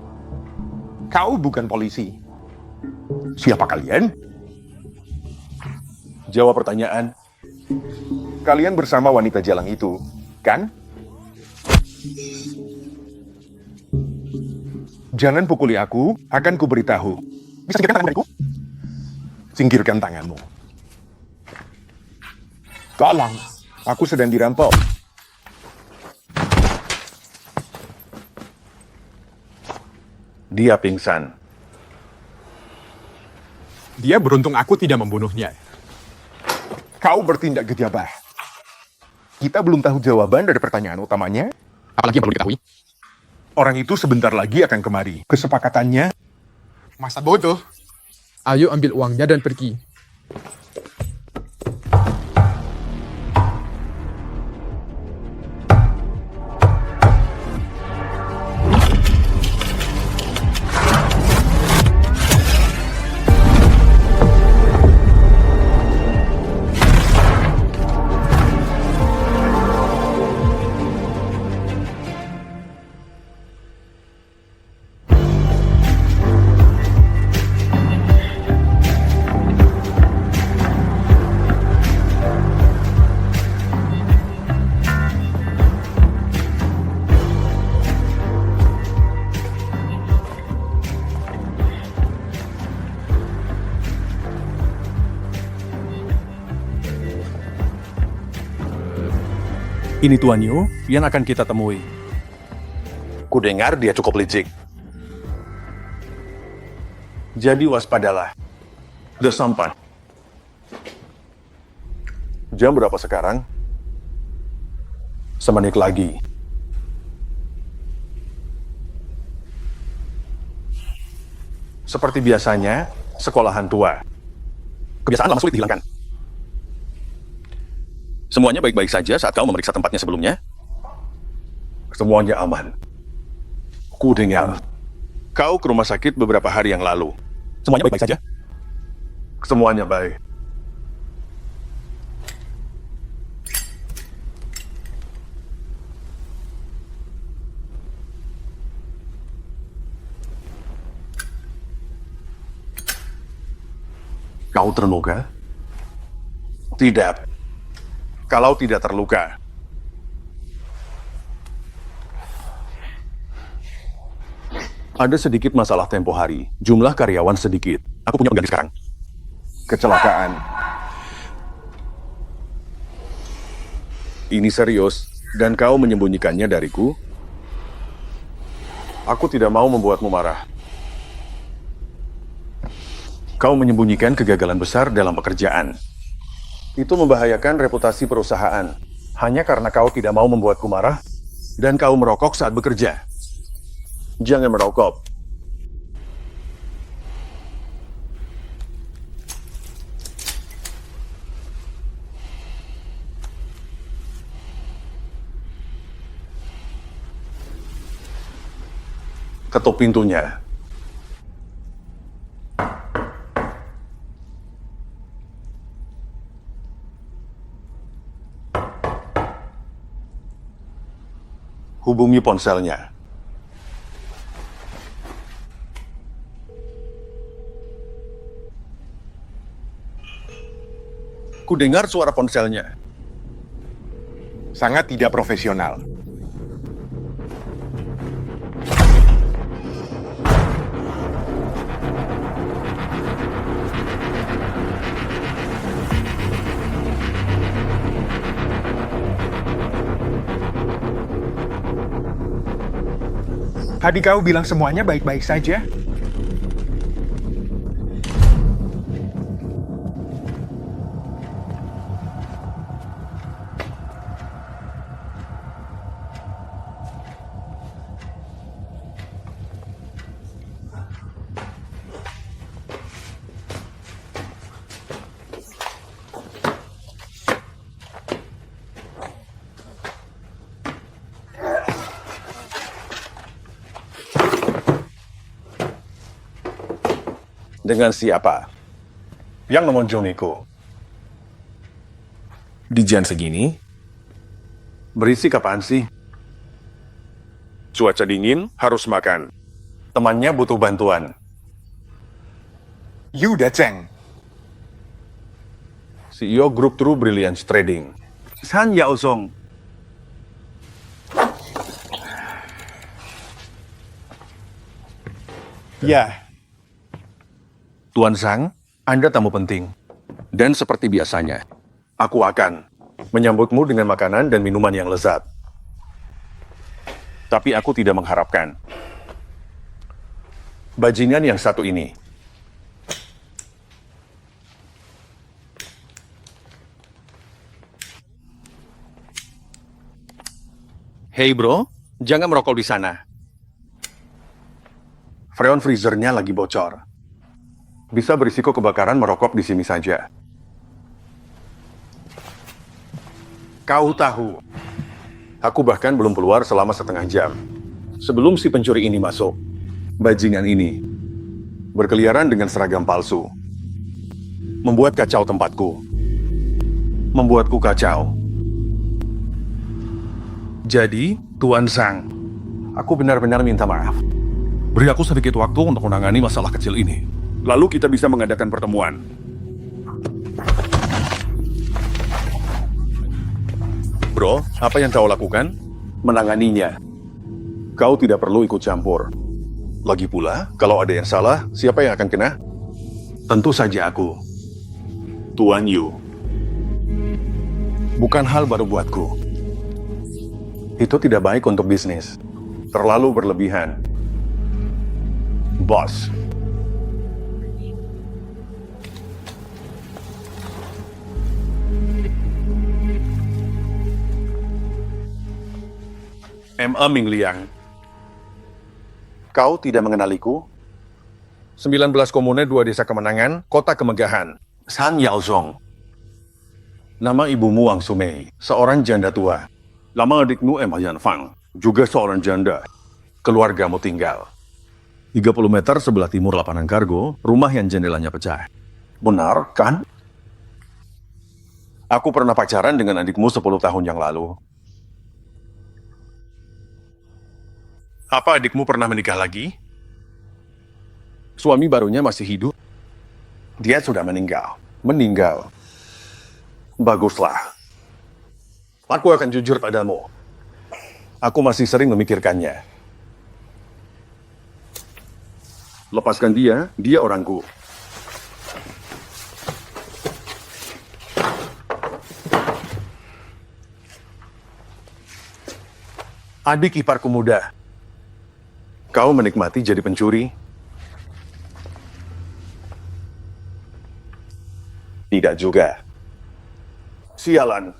Kau bukan polisi. Siapa kalian? Jawab pertanyaan. Kalian bersama wanita jalang itu, kan? Jangan pukuli aku, akan kuberitahu. Bisa singkirkan tangan dariku? Singkirkan tanganmu. Tolong, aku sedang dirampok. Dia pingsan. Dia beruntung aku tidak membunuhnya. Kau bertindak gegabah. Kita belum tahu jawaban dari pertanyaan utamanya. Apalagi yang perlu diketahui? Orang itu sebentar lagi akan kemari. Kesepakatannya? Masa bodoh. Ayo ambil uangnya dan pergi. Ini Tuan Yu yang akan kita temui. Ku dengar dia cukup licik. Jadi waspadalah. Udah sampai. Jam berapa sekarang? Semenit lagi. Seperti biasanya, sekolahan tua. Kebiasaan lama sulit dihilangkan. Semuanya baik-baik saja saat kau memeriksa tempatnya sebelumnya? Semuanya aman. Ku dengar. Kau ke rumah sakit beberapa hari yang lalu. Semuanya baik-baik saja? Semuanya baik. Kau terluka? Tidak. Kalau tidak terluka. Ada sedikit masalah tempo hari. Jumlah karyawan sedikit. Aku punya pengganti sekarang. Kecelakaan. Ini serius, dan kau menyembunyikannya dariku? Aku tidak mau membuatmu marah. Kau menyembunyikan kegagalan besar dalam pekerjaan. Itu membahayakan reputasi perusahaan. Hanya karena kau tidak mau membuatku marah, dan kau merokok saat bekerja. Jangan merokok. Ketuk pintunya. Hubungi ponselnya. Ku dengar suara ponselnya. Sangat tidak profesional. Tadi kau bilang semuanya baik-baik saja. Dengan siapa? Yang mengunjungiku. Di jam segini? Berisik apaan sih? Cuaca dingin, harus makan. Temannya butuh bantuan. Yu Dacheng. CEO Grup True Brilliance Trading. San Yaozong. Ya. Tuan Zhang, Anda tamu penting. Dan seperti biasanya, aku akan menyambutmu dengan makanan dan minuman yang lezat. Tapi aku tidak mengharapkan. Bajingan yang satu ini. Hey bro, jangan merokok di sana. Freon freezernya lagi bocor. Bisa berisiko kebakaran merokok di sini saja. Kau tahu, aku bahkan belum keluar selama setengah jam. Sebelum si pencuri ini masuk, bajingan ini berkeliaran dengan seragam palsu. Membuat kacau tempatku. Membuatku kacau. Jadi, Tuan Zhang, aku benar-benar minta maaf. Beri aku sedikit waktu untuk menangani masalah kecil ini. Lalu kita bisa mengadakan pertemuan. Bro, apa yang kau lakukan? Menanganinya. Kau tidak perlu ikut campur. Lagi pula, kalau ada yang salah, siapa yang akan kena? Tentu saja aku. Tuan Yu. Bukan hal baru buatku. Itu tidak baik untuk bisnis. Terlalu berlebihan. Bos. M.A. Ming Liang. Kau tidak mengenaliku? 19 komune, 2 desa kemenangan, kota kemegahan. San Yaozong. Nama ibumu Wang Sumei, seorang janda tua. Nama adikmu Emma Yan Fang, juga seorang janda. Keluargamu tinggal 30 meter sebelah timur lapangan kargo, rumah yang jendelanya pecah. Benar, kan? Aku pernah pacaran dengan adikmu 10 tahun yang lalu. Apa adikmu pernah menikah lagi? Suami barunya masih hidup? Dia sudah meninggal. Meninggal. Baguslah. Aku akan jujur padamu. Aku masih sering memikirkannya. Lepaskan dia, dia orangku. Adik iparku muda. Kau menikmati jadi pencuri? Tidak juga. Sialan.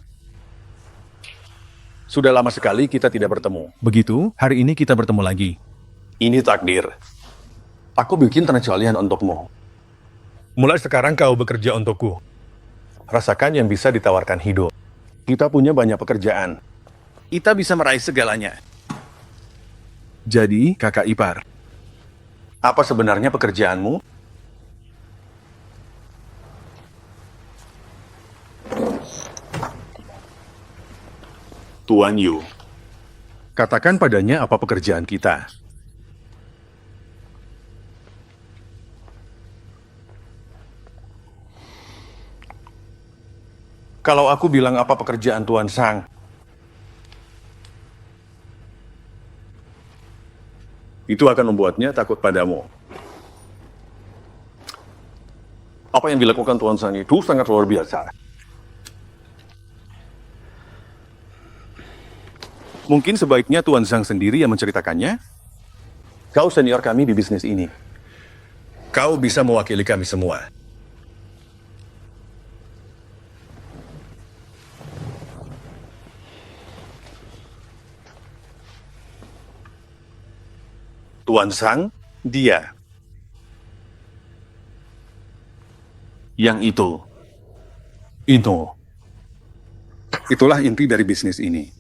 Sudah lama sekali kita tidak bertemu. Begitu, hari ini kita bertemu lagi. Ini takdir. Aku bikin pengecualian untukmu. Mulai sekarang kau bekerja untukku. Rasakan yang bisa ditawarkan hidup. Kita punya banyak pekerjaan. Kita bisa meraih segalanya. Jadi, kakak ipar. Apa sebenarnya pekerjaanmu? Tuan Yu. Katakan padanya apa pekerjaan kita. Kalau aku bilang apa pekerjaan Tuan Sang, itu akan membuatnya takut padamu. Apa yang dilakukan Tuan Sang itu sangat luar biasa. Mungkin sebaiknya Tuan Sang sendiri yang menceritakannya. Kau senior kami di bisnis ini. Kau bisa mewakili kami semua. Tuan Sang, dia. Yang itu. Itulah inti dari bisnis ini.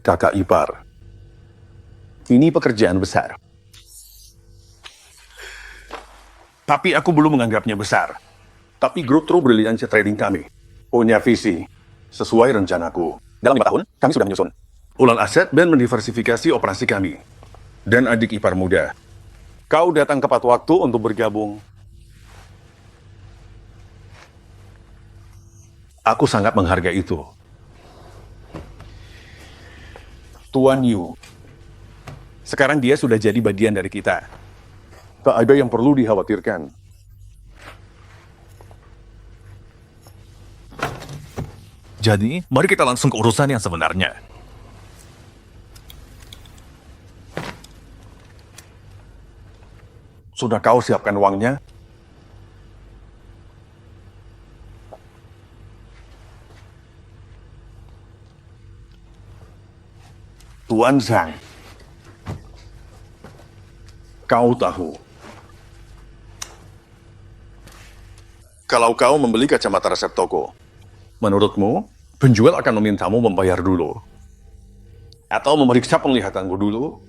Kakak ipar. Ini pekerjaan besar. Tapi aku belum menganggapnya besar. Tapi grup True Brilliance Trading kami punya visi sesuai rencanaku. Dalam 5 tahun, kami sudah menyusun ulang aset dan mendiversifikasi operasi kami. Dan adik ipar muda, kau datang tepat waktu untuk bergabung. Aku sangat menghargai itu. Tuan Yu. Sekarang dia sudah jadi bagian dari kita. Tak ada yang perlu dikhawatirkan. Jadi, mari kita langsung ke urusan yang sebenarnya. Sudah kau siapkan uangnya? Tuan Zhang, kau tahu, kalau kau membeli kacamata resep toko, menurutmu penjual akan memintamu membayar dulu? Atau memeriksa penglihatanmu dulu?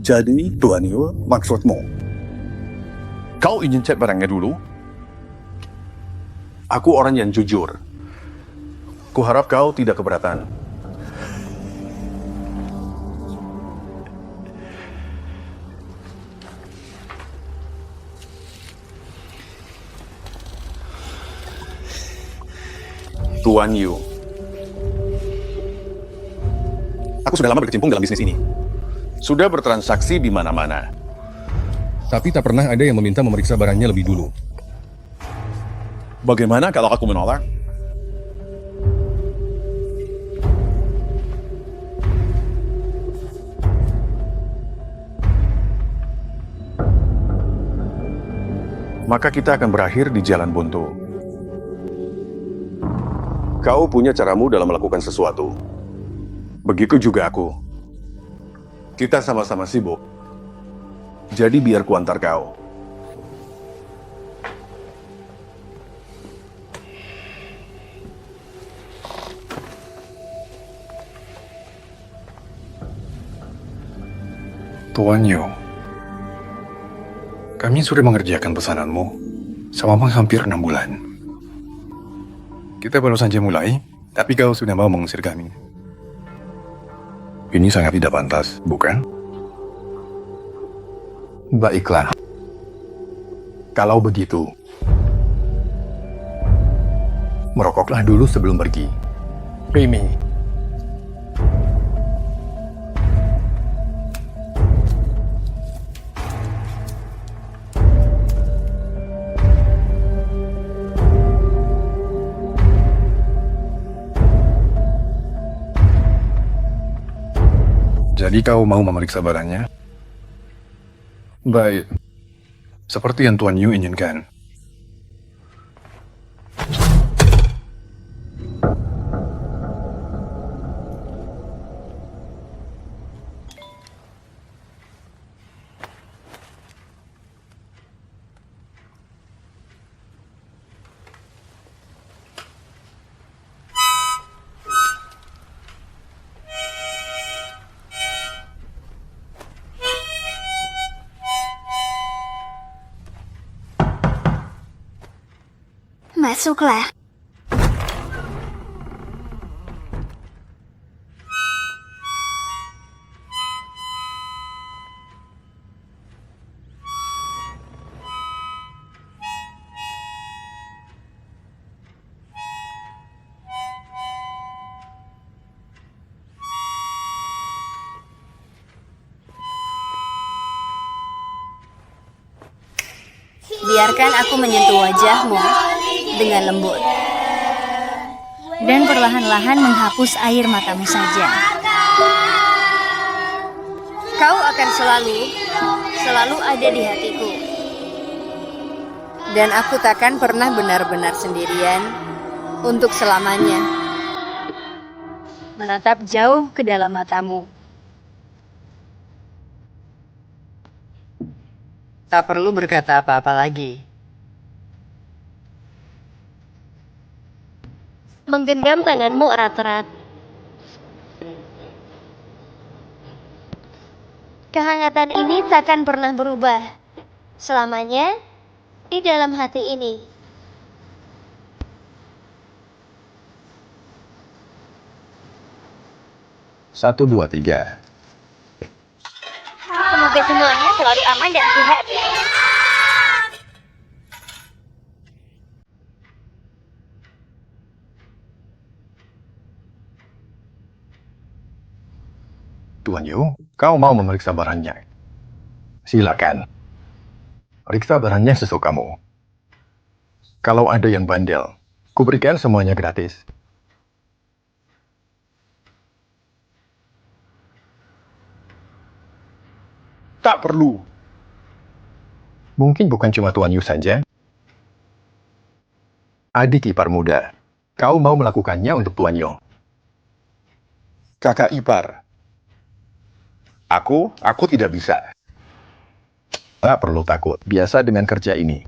Jadi, Tuan Yu, maksudmu, kau ingin cek barangnya dulu? Aku orang yang jujur. Kuharap kau tidak keberatan. Tuan Yu. Aku sudah lama berkecimpung dalam bisnis ini. sudah bertransaksi di mana-mana. Tapi tak pernah ada yang meminta memeriksa barangnya lebih dulu. Bagaimana kalau aku menolak? Maka kita akan berakhir di jalan buntu. Kau punya caramu dalam melakukan sesuatu. Begitu juga aku. Kita sama-sama sibuk. Jadi biar kuantar kau. Tuan Yu, kami sudah mengerjakan pesananmu selama hampir 6 bulan. Kita baru saja mulai, tapi kau sudah mau mengusir kami. Ini sangat tidak pantas, bukan? Baiklah. Kalau begitu, merokoklah dulu sebelum pergi. Remy, Jadi kau mau memeriksa barangnya? Baik. Seperti yang Tuan Yu inginkan. Masuklah. Biarkan aku menyentuh wajahmu dengan lembut. Dan perlahan-lahan menghapus air matamu saja. Kau akan selalu ada di hatiku. Dan aku takkan pernah benar-benar sendirian untuk selamanya. Menatap jauh ke dalam matamu. Tak perlu berkata apa-apa lagi. Menggenggam tanganmu erat-erat. Kehangatan ini takkan pernah berubah. Selamanya di dalam hati ini. Satu, dua, tiga. Semoga semuanya selalu aman dan sehat. Tuan Yu, kau mau memeriksa barangnya? Silakan. Periksa barangnya sesukamu. Kalau ada yang bandel, kuberikan semuanya gratis. Tak perlu. Mungkin bukan cuma Tuan Yu saja. Adik ipar muda, kau mau melakukannya untuk Tuan Yu. Kakak ipar. Aku tidak bisa. Tak perlu takut, biasa dengan kerja ini.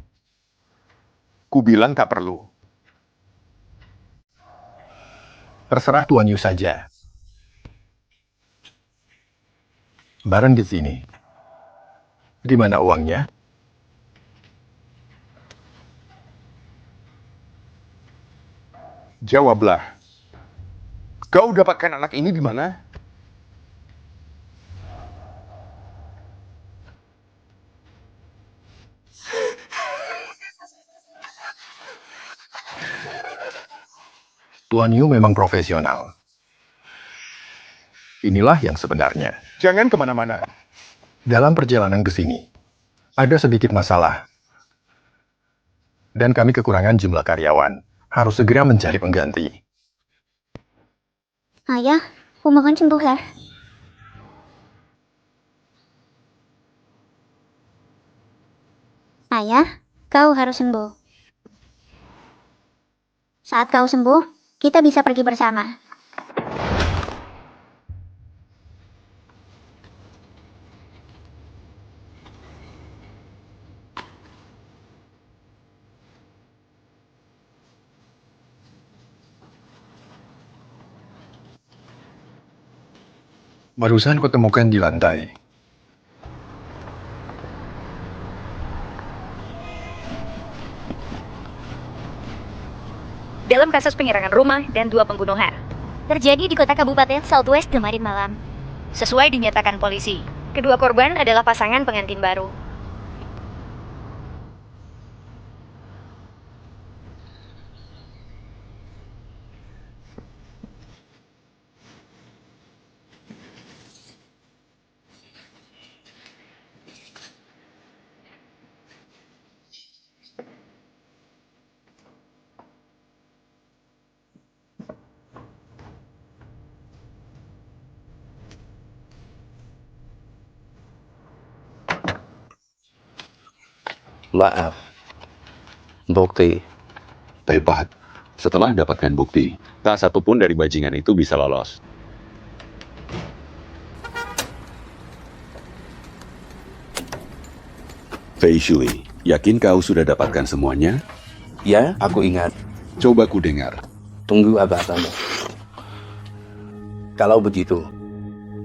Ku bilang tak perlu. Terserah Tuan Yu saja. Barang di sini. Di mana uangnya? Jawablah. Kau dapatkan anak ini di mana? Tuan Yu memang profesional. Inilah yang sebenarnya. Jangan kemana-mana. Dalam perjalanan ke sini, ada sedikit masalah. Dan kami kekurangan jumlah karyawan. Harus segera mencari pengganti. Ayah, aku makan sembuh ya. Ayah, kau harus sembuh. Saat kau sembuh, kita bisa pergi bersama. Barusan kutemukan di lantai. Dalam kasus penyerangan rumah dan 2 pembunuhan. Terjadi di kota Kabupaten Southwest kemarin malam. Sesuai dinyatakan polisi, kedua korban adalah pasangan pengantin baru. Maaf. Bukti. Hebat. Setelah dapatkan bukti, tak satu pun dari bajingan itu bisa lolos. Fei Shui, yakin kau sudah dapatkan semuanya? Ya, aku ingat. Coba ku dengar. Tunggu abatanmu. Kalau begitu,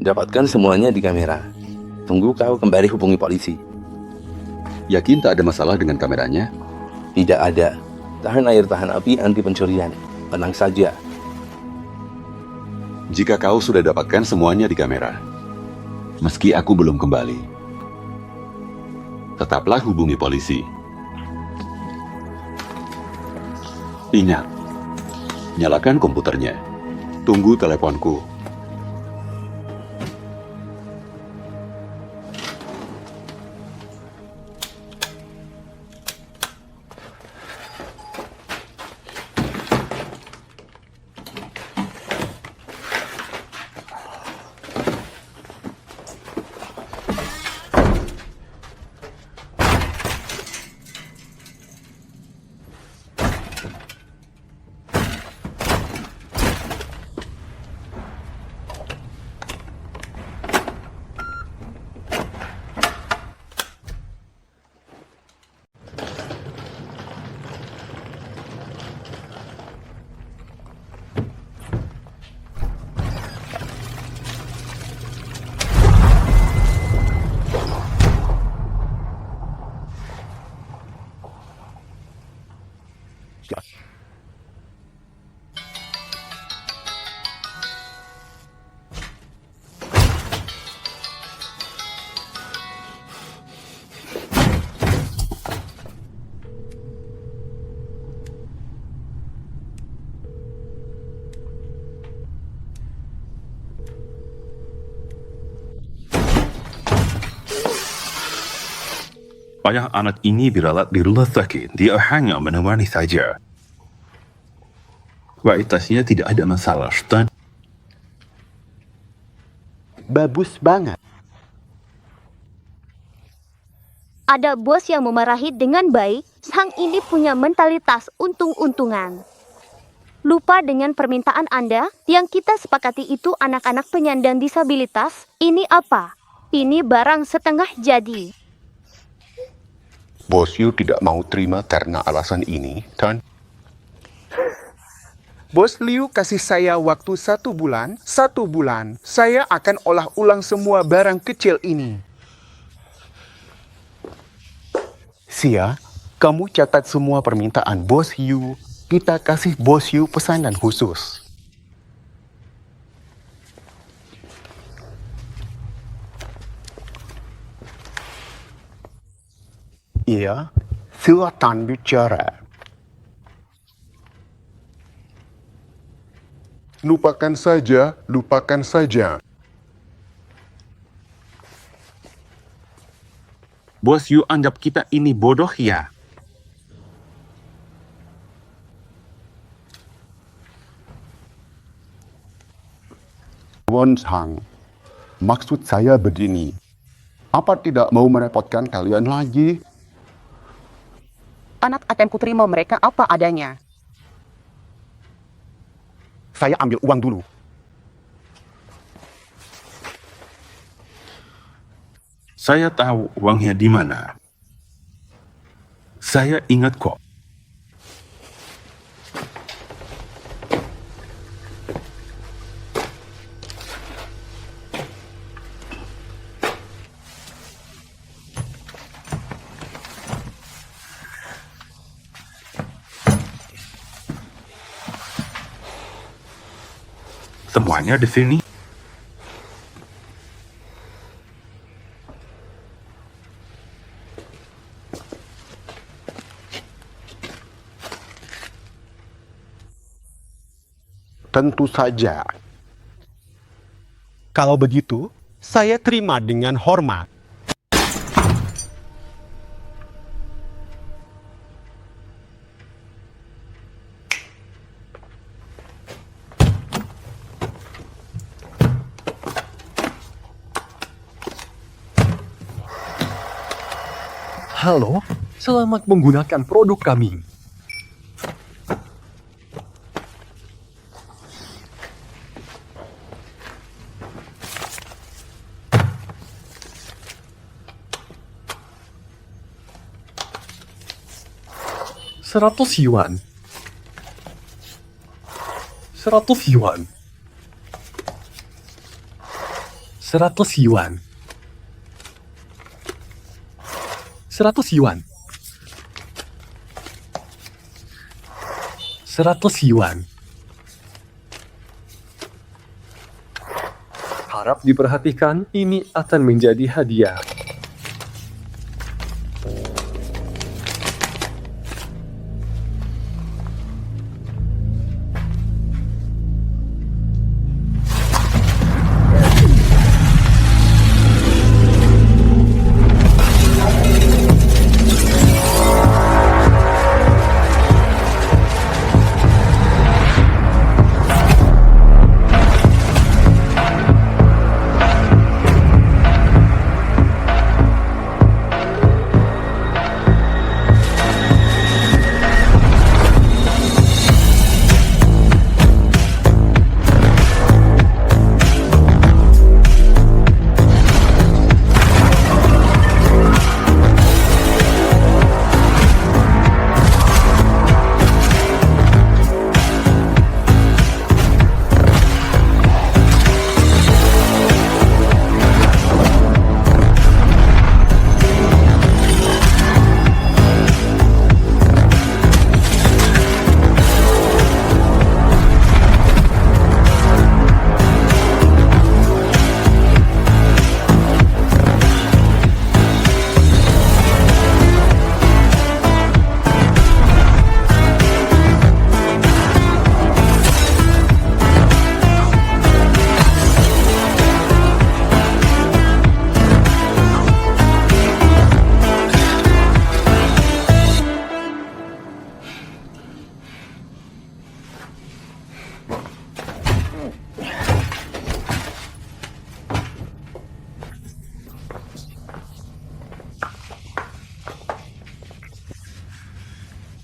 dapatkan semuanya di kamera. Tunggu kau kembali hubungi polisi. Yakin tak ada masalah dengan kameranya? Tidak ada. Tahan air tahan api anti pencurian. Tenang saja. Jika kau sudah dapatkan semuanya di kamera, meski aku belum kembali, tetaplah hubungi polisi. Ingat, nyalakan komputernya. Tunggu teleponku. Ayah anak ini dirawat di rumah sakit. Dia hanya menemani saja. Kualitasnya tidak ada masalah, Stan. Bagus banget. Ada bos yang memarahi dengan baik, sang ini punya mentalitas untung-untungan. Lupa dengan permintaan Anda, yang kita sepakati itu anak-anak penyandang disabilitas. Ini apa? Ini barang setengah jadi. Bos Yu tidak mau terima karena alasan ini, dan Bos Liu kasih saya waktu 1 bulan. 1 bulan, saya akan olah ulang semua barang kecil ini. Sia, kamu catat semua permintaan Bos Yu. Kita kasih Bos Yu pesanan khusus. Iya, silakan bicara. Lupakan saja, lupakan saja. Bos Yu anggap kita ini bodoh ya? Won Sang, maksud saya begini. Apa tidak mau merepotkan kalian lagi? Anak akan kuterima mereka apa adanya. Saya ambil uang dulu. Saya tahu uangnya di mana. Saya ingat kok. Semuanya di sini. Tentu saja. Kalau begitu, saya terima dengan hormat. Halo, selamat menggunakan produk kami. $100. 100 yuan. 100 yuan. 100 yuan. 100 yuan. Harap diperhatikan, ini akan menjadi hadiah.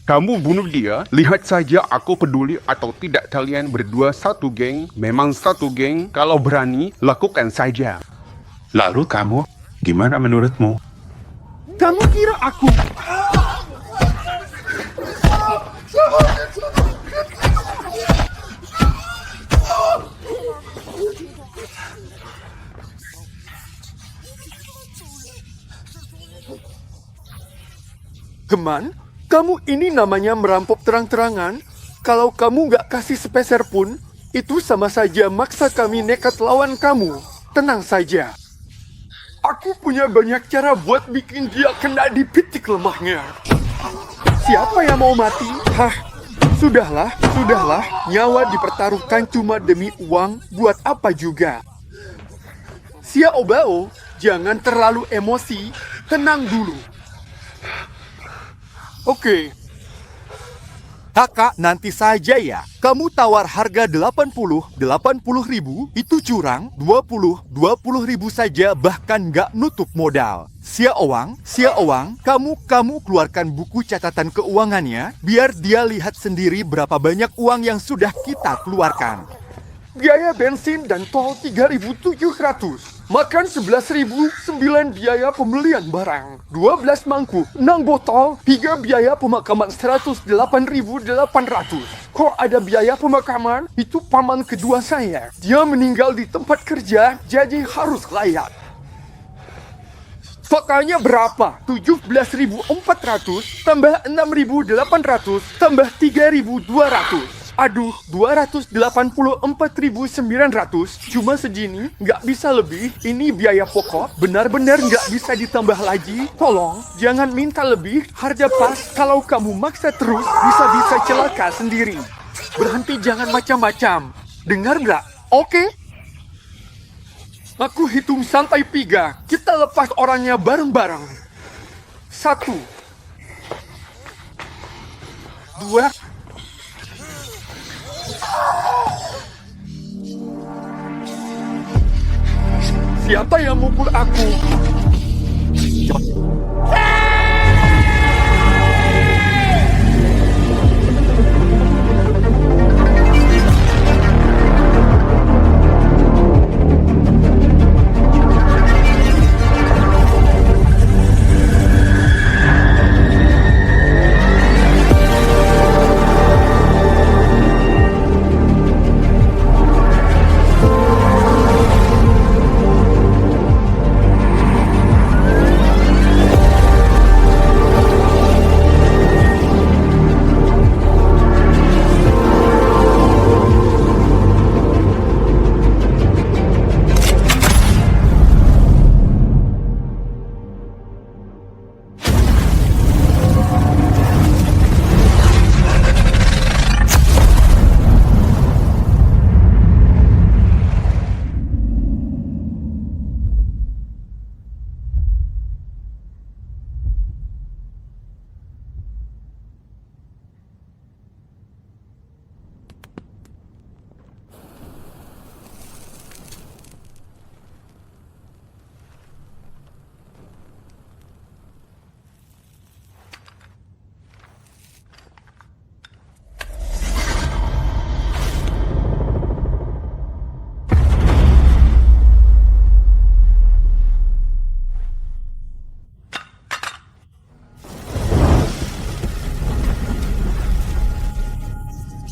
Kamu bunuh dia, lihat saja aku peduli atau tidak kalian berdua satu geng, memang satu geng, kalau berani, lakukan saja. Lalu kamu, gimana menurutmu? Kamu kira aku... Geman, kamu ini namanya merampok terang-terangan? Kalau kamu nggak kasih sepeser pun, itu sama saja maksa kami nekat lawan kamu. Tenang saja. Aku punya banyak cara buat bikin dia kena di titik lemahnya. Siapa yang mau mati? Hah? Sudahlah. Nyawa dipertaruhkan cuma demi uang, buat apa juga? Sia Obao, jangan terlalu emosi. tenang dulu. Oke. Kakak, nanti saja ya. Kamu tawar harga 80 ribu, itu curang. 20 ribu saja, bahkan nggak nutup modal. Sia Owang, kamu keluarkan buku catatan keuangannya, biar dia lihat sendiri berapa banyak uang yang sudah kita keluarkan. Biaya bensin dan tol 3.700. Makan 11.000, 9 biaya pembelian barang, 12 mangkuk, 6 botol, 3 biaya pemakaman 108.800. Kok ada biaya pemakaman? Itu paman kedua saya. Dia meninggal di tempat kerja, jadi harus layak. Totalnya berapa? 17.400 tambah 6.800 tambah 3.200. Aduh, 284.900, cuma segini, nggak bisa lebih. Ini biaya pokok, benar-benar nggak bisa ditambah lagi. Tolong, jangan minta lebih, harga pas. Kalau kamu maksa terus, bisa-bisa celaka sendiri. Berhenti, jangan macam-macam. Dengar nggak? Oke? Aku hitung sampai 3, kita lepas orangnya bareng-bareng. 1, 2, siapa yang mukul aku?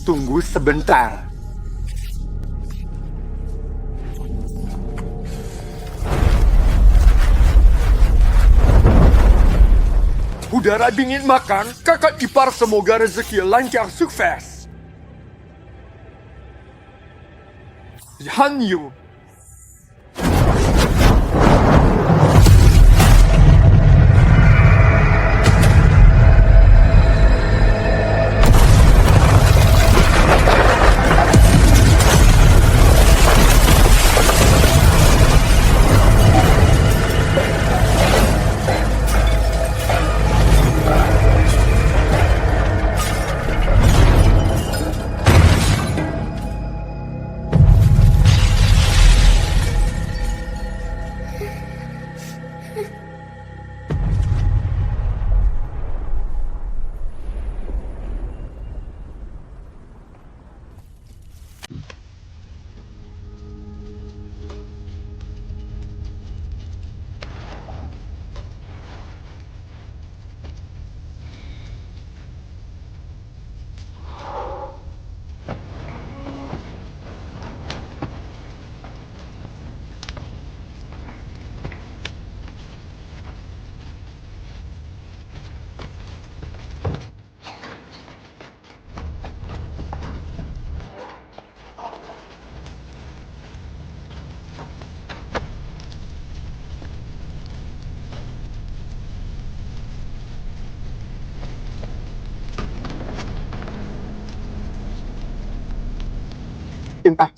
Tunggu sebentar. Udara dingin makan, kakak ipar semoga rezeki lancar sukses. Han Yu. Entah.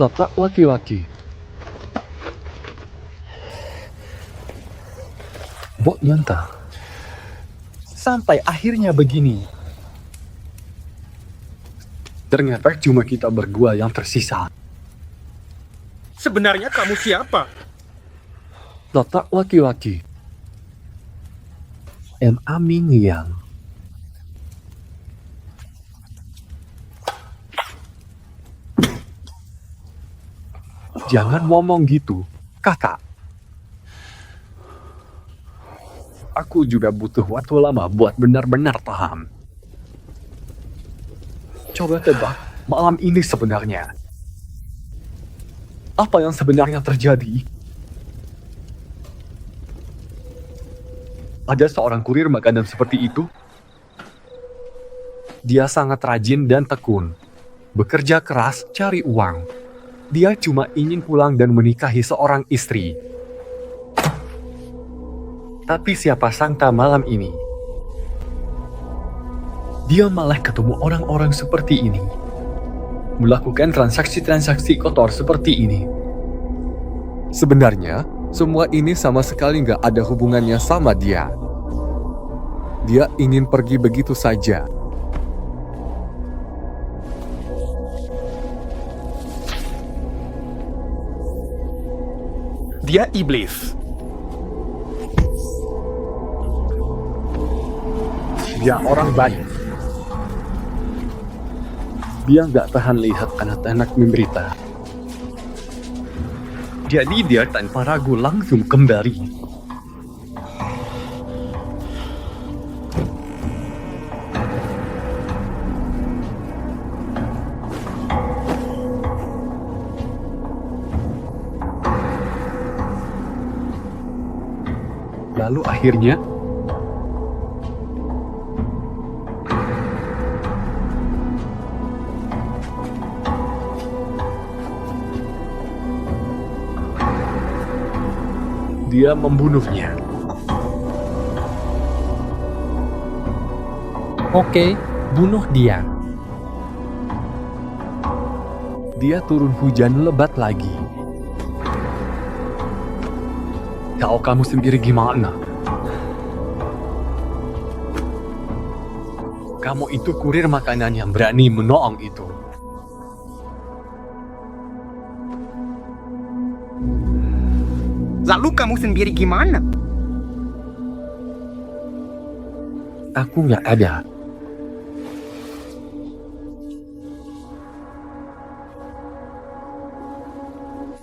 Bapak laki-laki. Bok nyanta. Sampai akhirnya begini. Ternyata cuma kita berdua yang tersisa. Sebenarnya kamu siapa? Bapak laki-laki. Amin Yang. Jangan ngomong gitu, kakak. Aku juga butuh waktu lama buat benar-benar paham. Coba tebak malam ini sebenarnya. Apa yang sebenarnya terjadi? Ada seorang kurir makanan seperti itu. Dia sangat rajin dan tekun. Bekerja keras cari uang. Dia cuma ingin pulang dan menikahi seorang istri. Tapi siapa sangka malam ini, dia malah ketemu orang-orang seperti ini. Melakukan transaksi-transaksi kotor seperti ini. Sebenarnya, semua ini sama sekali nggak ada hubungannya sama dia. Dia ingin pergi begitu saja. Dia iblis. Dia orang baik. Dia nggak tahan lihat anak-anak menderita. Jadi dia tanpa ragu langsung kembali. Lalu akhirnya dia membunuhnya. Oke, bunuh dia. Dia turun hujan lebat lagi. Tahu kamu sendiri gimana? Kamu itu kurir makanan yang berani menolong itu. Lalu kamu sendiri gimana? Aku nggak ada.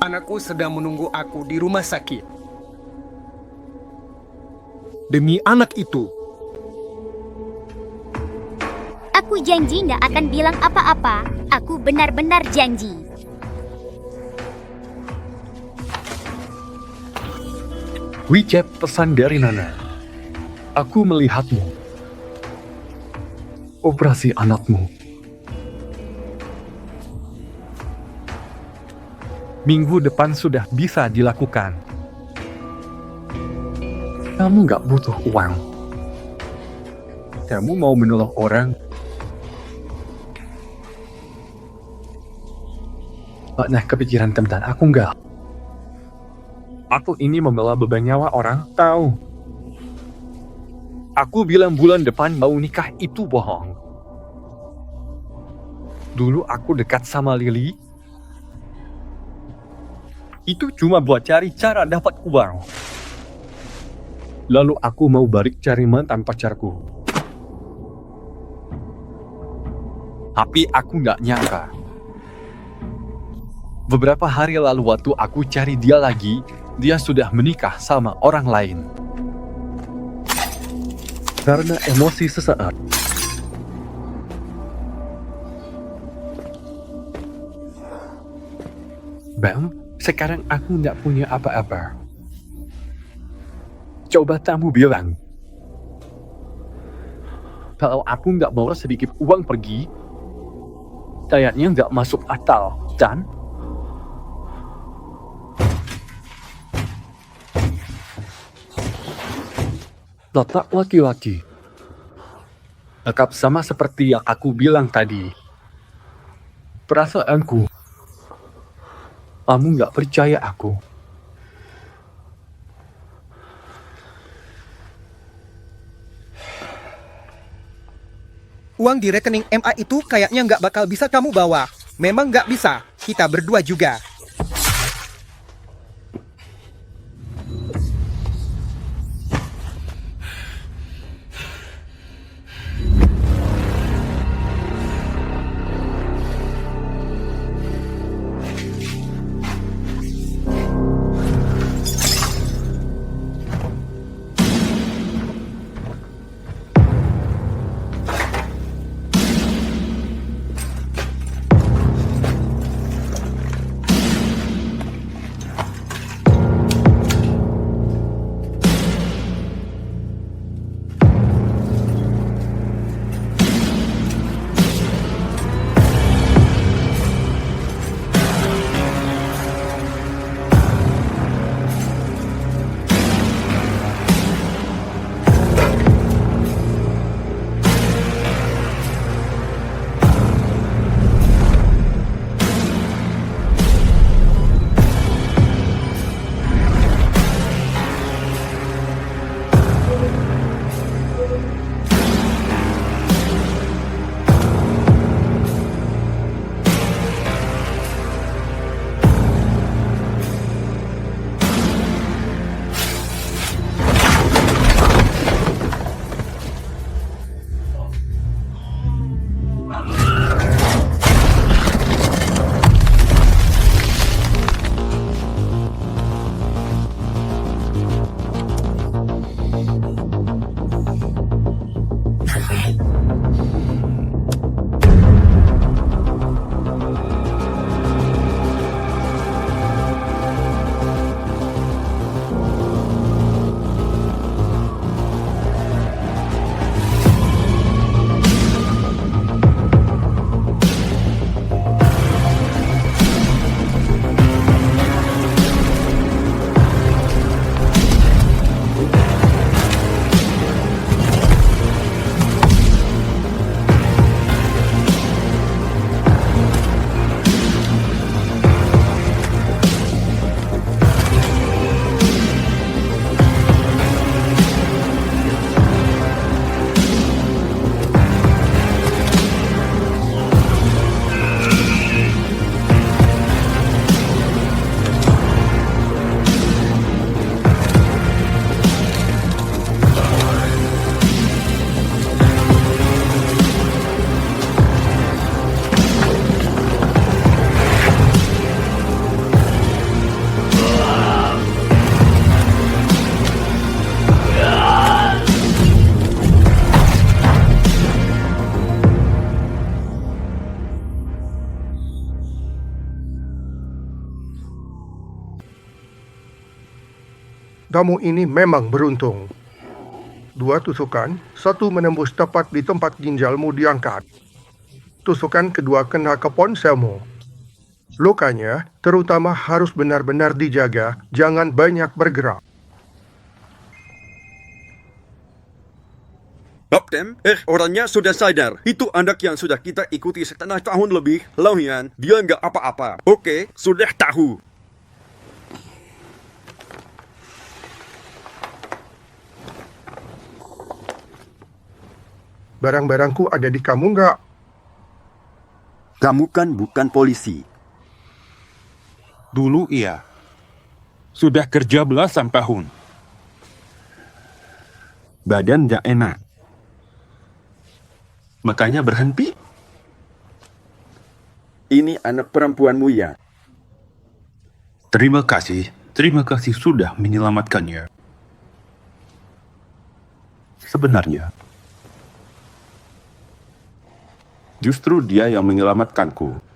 Anakku sedang menunggu aku di rumah sakit. Demi anak itu. Aku janji nggak akan bilang apa-apa. Aku benar-benar janji. WeChat pesan dari Nana. Aku melihatmu. Operasi anakmu. Minggu depan sudah bisa dilakukan. Kamu nggak butuh uang. Kamu mau menolong orang. Pernah kepikiran tentang aku nggak? Aku ini membela beban nyawa orang, tahu. Aku bilang bulan depan mau nikah itu bohong. Dulu aku dekat sama Lily. Itu cuma buat cari cara dapat uang. Lalu aku mau balik cari mantan pacarku. Tapi aku nggak nyangka. Beberapa hari lalu waktu aku cari dia lagi, dia sudah menikah sama orang lain. Karena emosi sesaat. Bam, sekarang aku nggak punya apa-apa. Coba kamu bilang, kalau aku nggak bawa sedikit uang pergi, kayaknya nggak masuk akal, kan? Letak laki-laki. Lengkap sama seperti yang aku bilang tadi. Perasaanku. Kamu nggak percaya aku? Uang di rekening MA itu kayaknya nggak bakal bisa kamu bawa. Memang nggak bisa. Kita berdua juga. Kamu ini memang beruntung. 2 tusukan, 1 menembus tepat di tempat ginjalmu diangkat. Tusukan kedua kena ke ponselmu. Lukanya, terutama harus benar-benar dijaga, jangan banyak bergerak. Kapten, orangnya sudah sadar. Itu anak yang sudah kita ikuti setengah tahun lebih. Lawian, dia nggak apa-apa. Oke, sudah tahu. Barang-barangku ada di kamu nggak? Kamu kan bukan polisi. Dulu iya. Sudah kerja belasan tahun. Badan gak enak. Makanya berhenti. Ini anak perempuanmu ya? Terima kasih sudah menyelamatkannya. Sebenarnya, justru dia yang menyelamatkanku.